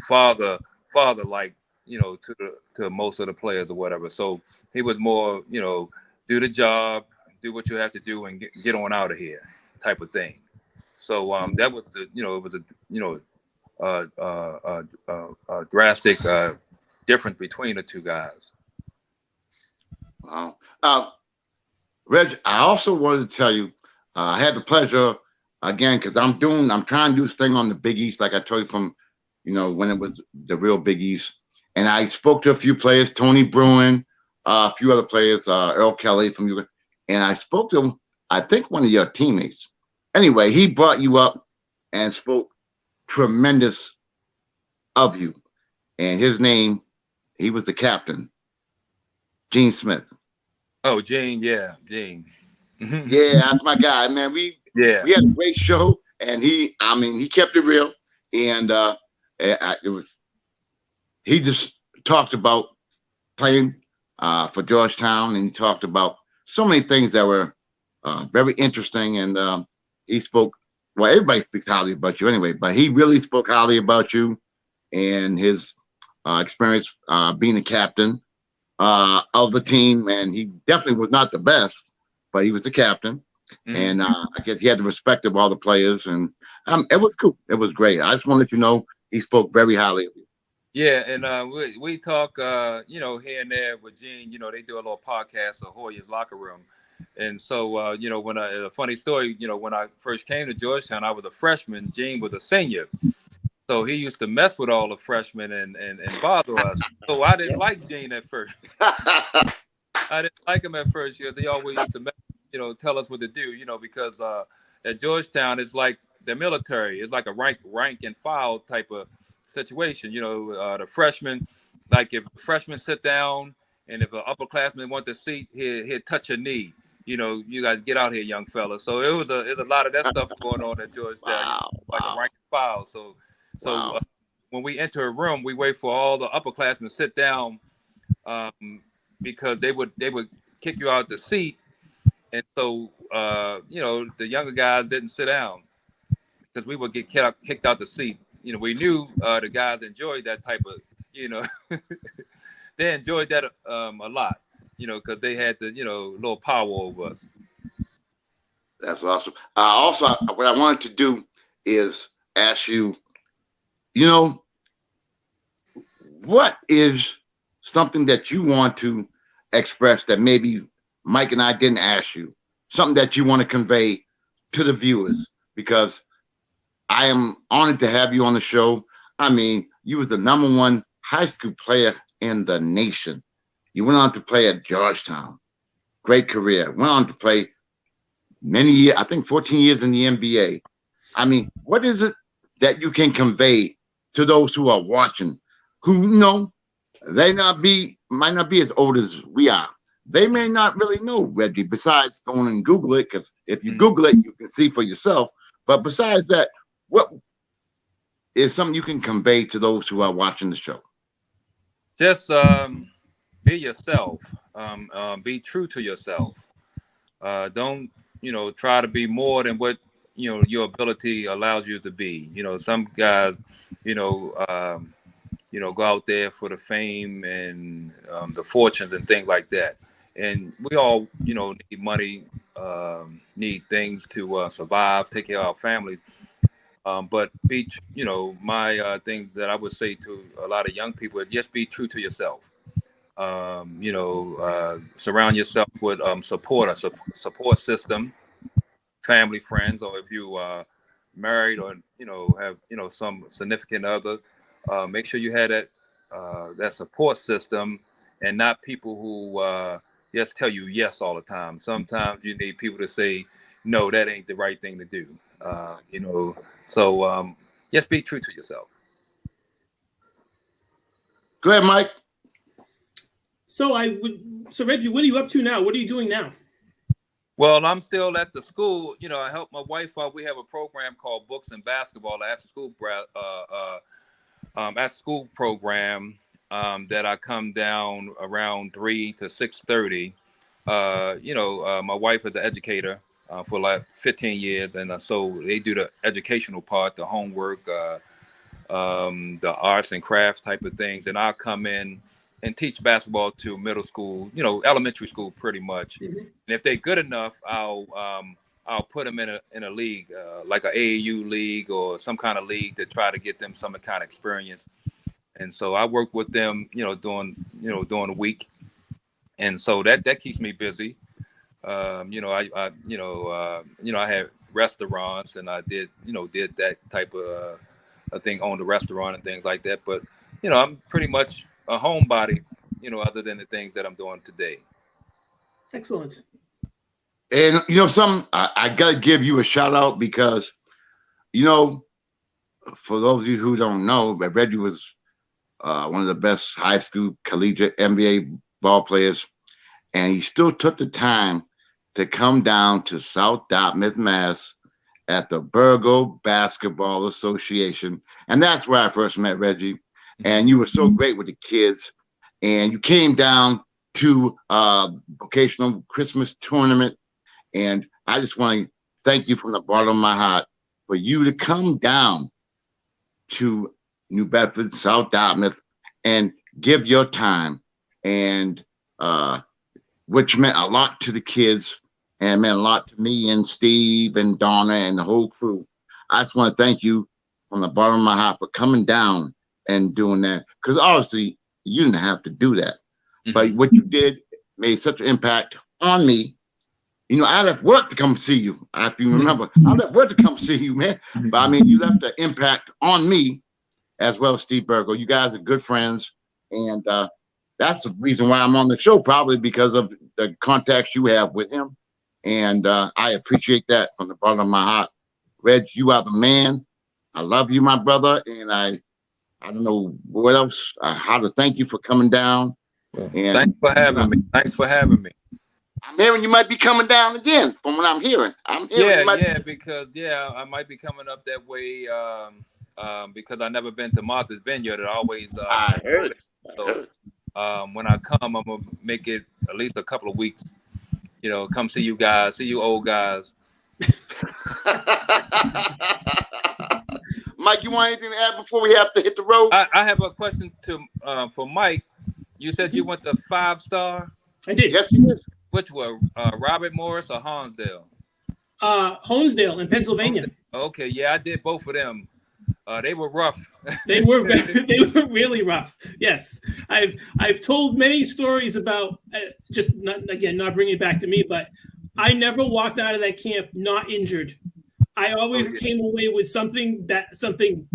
father-like, to most of the players or whatever. So he was more, do the job, do what you have to do, and get on out of here, type of thing. So that was the, it was a drastic difference between the two guys. Wow. Reg, I also wanted to tell you, I had the pleasure again because I'm trying to do this thing on the Big East, like I told you from, when it was the real Big East. And I spoke to a few players, Tony Bruin, a few other players, Earl Kelly from you. And I spoke to, I think, one of your teammates. Anyway, he brought you up and spoke tremendous of you. And his name, he was the captain, Gene Smith. Oh, Gene, yeah, Gene. Yeah, that's my guy, man. We had a great show, and he kept it real. And he just talked about playing for Georgetown, and he talked about so many things that were very interesting. And he spoke, well, everybody speaks highly about you anyway, but he really spoke highly about you and his experience being a captain of the team. And he definitely was not the best, but he was the captain. Mm-hmm. And I guess he had the respect of all the players. And it was cool. It was great. I just want to let you know he spoke very highly of you. Yeah, and we talk, here and there with Gene. They do a little podcast of Hoyer's Locker Room. And so, when a funny story, when I first came to Georgetown, I was a freshman. Gene was a senior. So he used to mess with all the freshmen and bother us. So I didn't like Gene at first. I didn't like him at first because he always used to, tell us what to do, because at Georgetown, it's like the military. It's like a rank and file type of situation. The freshmen, like if freshmen sit down and if an upperclassman wants a seat, he'll touch your knee. You got to get out here, young fella. So it was a lot of that stuff going on at Georgetown, like a rank and file. So when we enter a room, we wait for all the upperclassmen to sit down because they would kick you out the seat. And so, the younger guys didn't sit down because we would get kicked out the seat. We knew the guys enjoyed that type of, they enjoyed that a lot, because they had the, little power over us. That's awesome. Also, what I wanted to do is ask you, what is something that you want to express that maybe Mike and I didn't ask you, something that you want to convey to the viewers, because I am honored to have you on the show. I mean, you was the #1 high school player in the nation. You went on to play at Georgetown. Great career. Went on to play many years, I think 14 years in the NBA. I mean, what is it that you can convey to those who are watching, who they might not be as old as we are. They may not really know Reggie besides going and Google it, because if you Google it, you can see for yourself. But besides that, what is something you can convey to those who are watching the show? Just be yourself. Be true to yourself. Don't try to be more than what your ability allows you to be. Some guys, go out there for the fame and the fortunes and things like that. And we all, need money, need things to survive, take care of our families. But my things that I would say to a lot of young people is just be true to yourself. Surround yourself with a support system, family, friends, or if you are married or have some significant other, make sure you have that support system, and not people who just tell you yes all the time. Sometimes you need people to say no, that ain't the right thing to do. So just be true to yourself. Go ahead, Mike. So Reggie, what are you up to now? What are you doing now? Well, I'm still at the school. I help my wife out. We have a program called Books and Basketball, after school program that I come down around 3 to 6:30. My wife is an educator for like 15 years, and so they do the educational part, the homework, the arts and crafts type of things, and I'll come in and teach basketball to middle school, elementary school, pretty much. Mm-hmm. And if they're good enough, I'll put them in a league, like an AAU league or some kind of league, to try to get them some kind of experience. And so I work with them, during the week, and so that keeps me busy. I had restaurants, and I did that type of a thing, on the restaurant and things like that. But I'm pretty much a homebody, other than the things that I'm doing today. Excellent. And I gotta give you a shout out, because for those of you who don't know, Reggie was one of the best high school collegiate NBA ball players, and he still took the time to come down to South Dartmouth, Mass, at the Burgo Basketball Association, and that's where I first met Reggie. And you were so great with the kids, and you came down to vocational Christmas tournament, and I just want to thank you from the bottom of my heart for you to come down to New Bedford, South Dartmouth, and give your time, and which meant a lot to the kids and meant a lot to me and Steve and Donna and the whole crew. I just want to thank you from the bottom of my heart for coming down and doing that, because obviously you didn't have to do that. Mm-hmm. But what you did made such an impact on me. I left work to come see you. If you remember, I left work to come see you, man. But I mean, you left an impact on me, as well as Steve Burgo. You guys are good friends, and that's the reason why I'm on the show, probably because of the contacts you have with him. And I appreciate that from the bottom of my heart. Reg, you are the man. I love you, my brother, and I don't know what else, how to thank you for coming down. And thanks for having me. Thanks for having me. I'm hearing you might be coming down again, from what I'm hearing. Because I might be coming up that way because I've never been to Martha's Vineyard. I heard it. So when I come, I'm gonna make it at least a couple of weeks. Come see you guys, see you old guys. Mike, you want anything to add before we have to hit the road? I have a question for Mike. You said you went to 5-star? I did. Yes, you did. Which were Robert Morris or Honesdale? Honesdale in Pennsylvania. Okay, yeah, I did both of them. They were rough. They were really rough. Yes, I've told many stories about not bringing it back to me, but I never walked out of that camp not injured. I always came away with something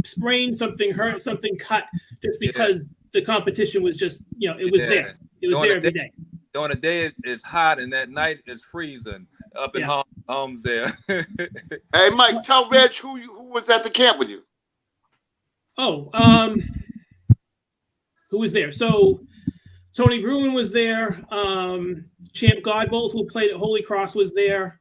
sprained, something hurt, something cut, just because the competition was just, it was there. It was there every day. During the day it's hot, and at night it's freezing up in Harlem. arms there. Hey, Mike, tell Reg who was at the camp with you. Oh, who was there? So Tony Bruin was there. Champ Godbolt, who played at Holy Cross, was there.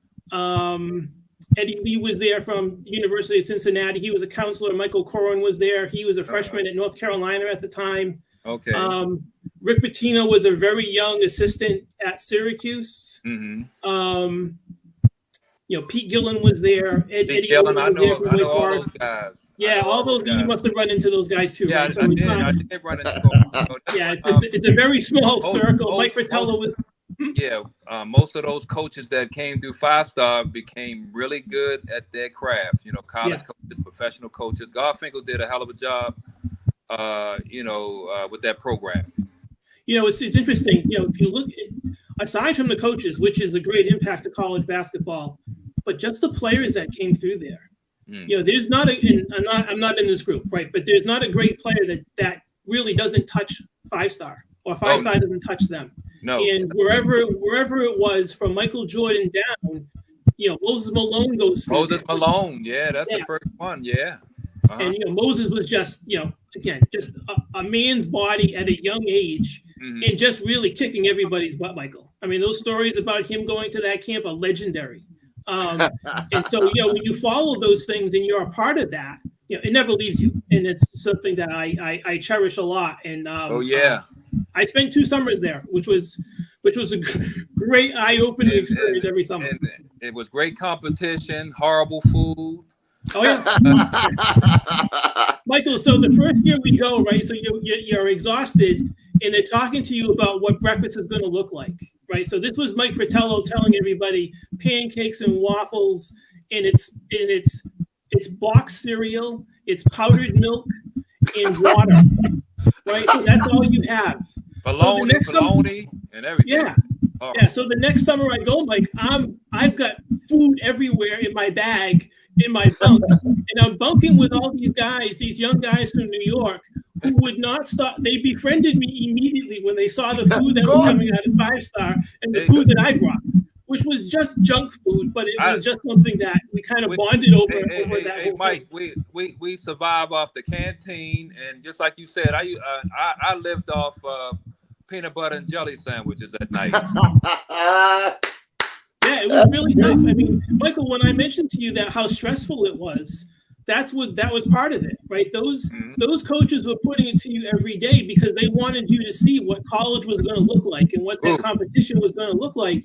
Eddie Lee was there from University of Cincinnati. He was a counselor. Michael Corwin was there. He was a freshman at North Carolina at the time. Okay. Rick Pitino was a very young assistant at Syracuse. Mm-hmm. Pete Gillen was there. Eddie Gillen, I was there know all those guys. Yeah, all those guys. You must have run into those guys too. Yeah, right? So I did run into them. Yeah, it's a very small circle. Mike Fratello was. Yeah, most of those coaches that came through 5-star became really good at their craft. College coaches, professional coaches. Garfinkel did a hell of a job, with that program. It's interesting. If you look aside from the coaches, which is a great impact to college basketball, but just the players that came through there. There's not I'm not in this group, right? But there's not a great player that really doesn't touch 5-star or 5-star doesn't touch them. No. And wherever it was from Michael Jordan down, Moses Malone goes through. Moses Malone, that's the first one, yeah. Uh-huh. And Moses was just again just a man's body at a young age, and just really kicking everybody's butt. Michael, I mean, those stories about him going to that camp are legendary. And so when you follow those things and you're a part of that, it never leaves you, and it's something that I cherish a lot. And I spent 2 summers there, which was a great eye-opening experience every summer. And it was great competition, horrible food. Oh yeah, Michael. So the first year we go, right? So you're exhausted, and they're talking to you about what breakfast is going to look like, right? So this was Mike Fratello telling everybody pancakes and waffles, and it's boxed cereal, it's powdered milk, and water, right? So that's all you have. Bologna, and everything. Yeah. Yeah. So the next summer I go, Mike, I've got food everywhere in my bag, in my bunk, and I'm bunking with all these guys, these young guys from New York, who would not stop. They befriended me immediately when they saw the food that was coming out of 5-star and the food that I brought, which was just junk food, but it was just something that we kind of bonded over. Hey, Mike, we survive off the canteen, and just like you said, I lived off peanut butter and jelly sandwiches at night. Yeah, it was really tough. I mean, Michael, when I mentioned to you that how stressful it was, that was part of it, right? Those coaches were putting it to you every day because they wanted you to see what college was going to look like and what that competition was going to look like.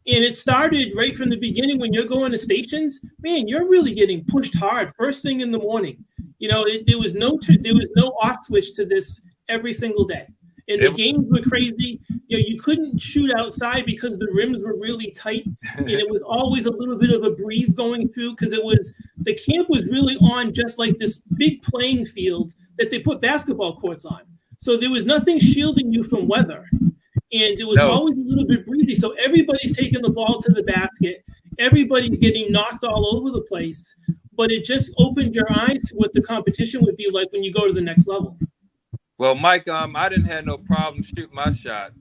And it started right from the beginning when you're going to stations. Man, you're really getting pushed hard first thing in the morning. There was no off switch to this every single day. And the games were crazy. You couldn't shoot outside because the rims were really tight, and it was always a little bit of a breeze going through because the camp was really on just like this big playing field that they put basketball courts on. So there was nothing shielding you from weather, and it was always a little bit breezy. So everybody's taking the ball to the basket. Everybody's getting knocked all over the place, but it just opened your eyes to what the competition would be like when you go to the next level. Well, Mike, I didn't have no problem shooting my shot.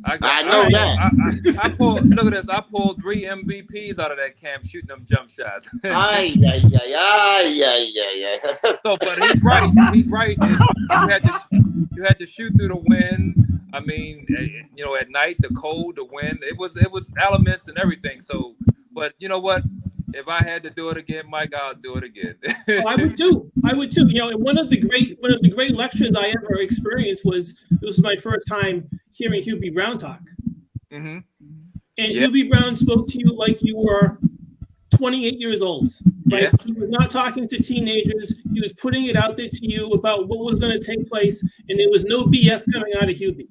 I know that. I pulled. Look at this. I pulled 3 MVPs out of that camp shooting them jump shots. Ay. So, but he's right. He's right. You had to shoot through the wind. I mean, at night, the cold, the wind. It was elements and everything. So, but you know what? If I had to do it again, Mike, I'll do it again. I would too. And one of the great lectures I ever experienced was my first time hearing Hubie Brown talk. Mm-hmm. And Hubie Brown spoke to you like you were 28 years old. Right? Yeah. He was not talking to teenagers. He was putting it out there to you about what was going to take place, and there was no BS coming out of Hubie.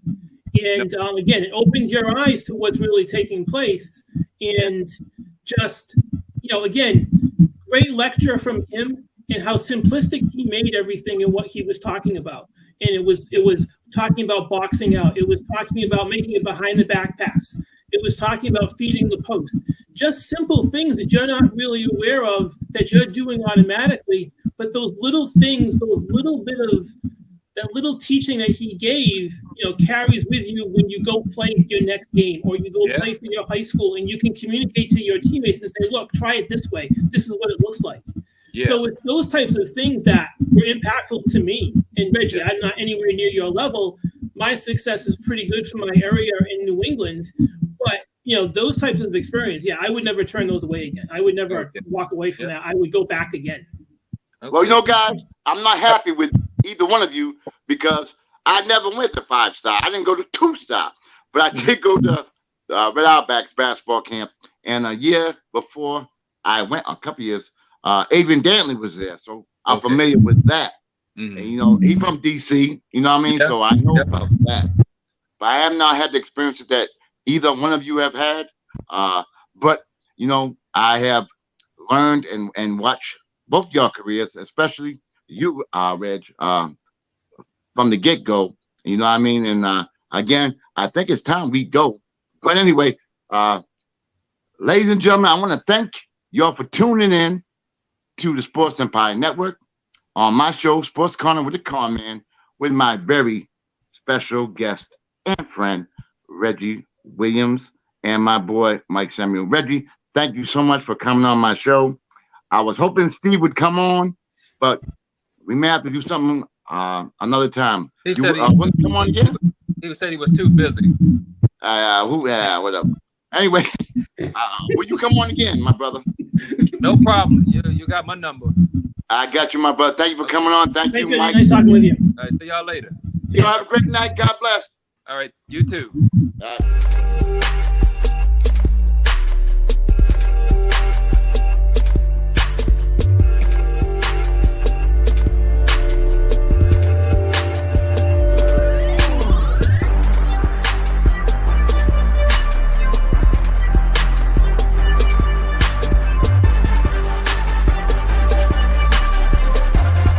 And again, it opens your eyes to what's really taking place, and just. Again, great lecture from him and how simplistic he made everything and what he was talking about. And it was talking about boxing out. It was talking about making a behind the back pass. It was talking about feeding the post. Just simple things that you're not really aware of that you're doing automatically. But those little things, those little bit of that little teaching that he gave, carries with you when you go play your next game or you go play for your high school, and you can communicate to your teammates and say, look, try it this way. This is what it looks like. Yeah. So it's those types of things that were impactful to me. And Reggie, I'm not anywhere near your level. My success is pretty good for my area in New England, but those types of experience, I would never turn those away again. I would never walk away from that. I would go back again. Okay. Well, guys, I'm not happy with either one of you because I never went to 5-star. I didn't go to 2-star, but I did go to Red Outbacks basketball camp. And a year before I went, a couple years, Adrian Dantley was there. So I'm familiar with that. Mm-hmm. And, he's from DC, you know what I mean? Yeah. So I know about that. But I have not had the experiences that either one of you have had. But, I have learned and watched both your careers, especially you, Reg, from the get-go, you know what I mean? And again, I think it's time we go. But anyway, ladies and gentlemen, I want to thank y'all for tuning in to the Sports Empire Network on my show, Sports Corner with the Conn Man, with my very special guest and friend, Reggie Williams, and my boy, Mike Semiao. Reggie, thank you so much for coming on my show. I was hoping Steve would come on, but we may have to do something another time. He said come on again? He said he was too busy. Whatever. Anyway, will you come on again, my brother? No problem. You got my number. I got you, my brother. Thank you for coming on. Thank you, Mike. Nice talking with you. All right, see y'all later. Have a great night. God bless. All right, you too. All right.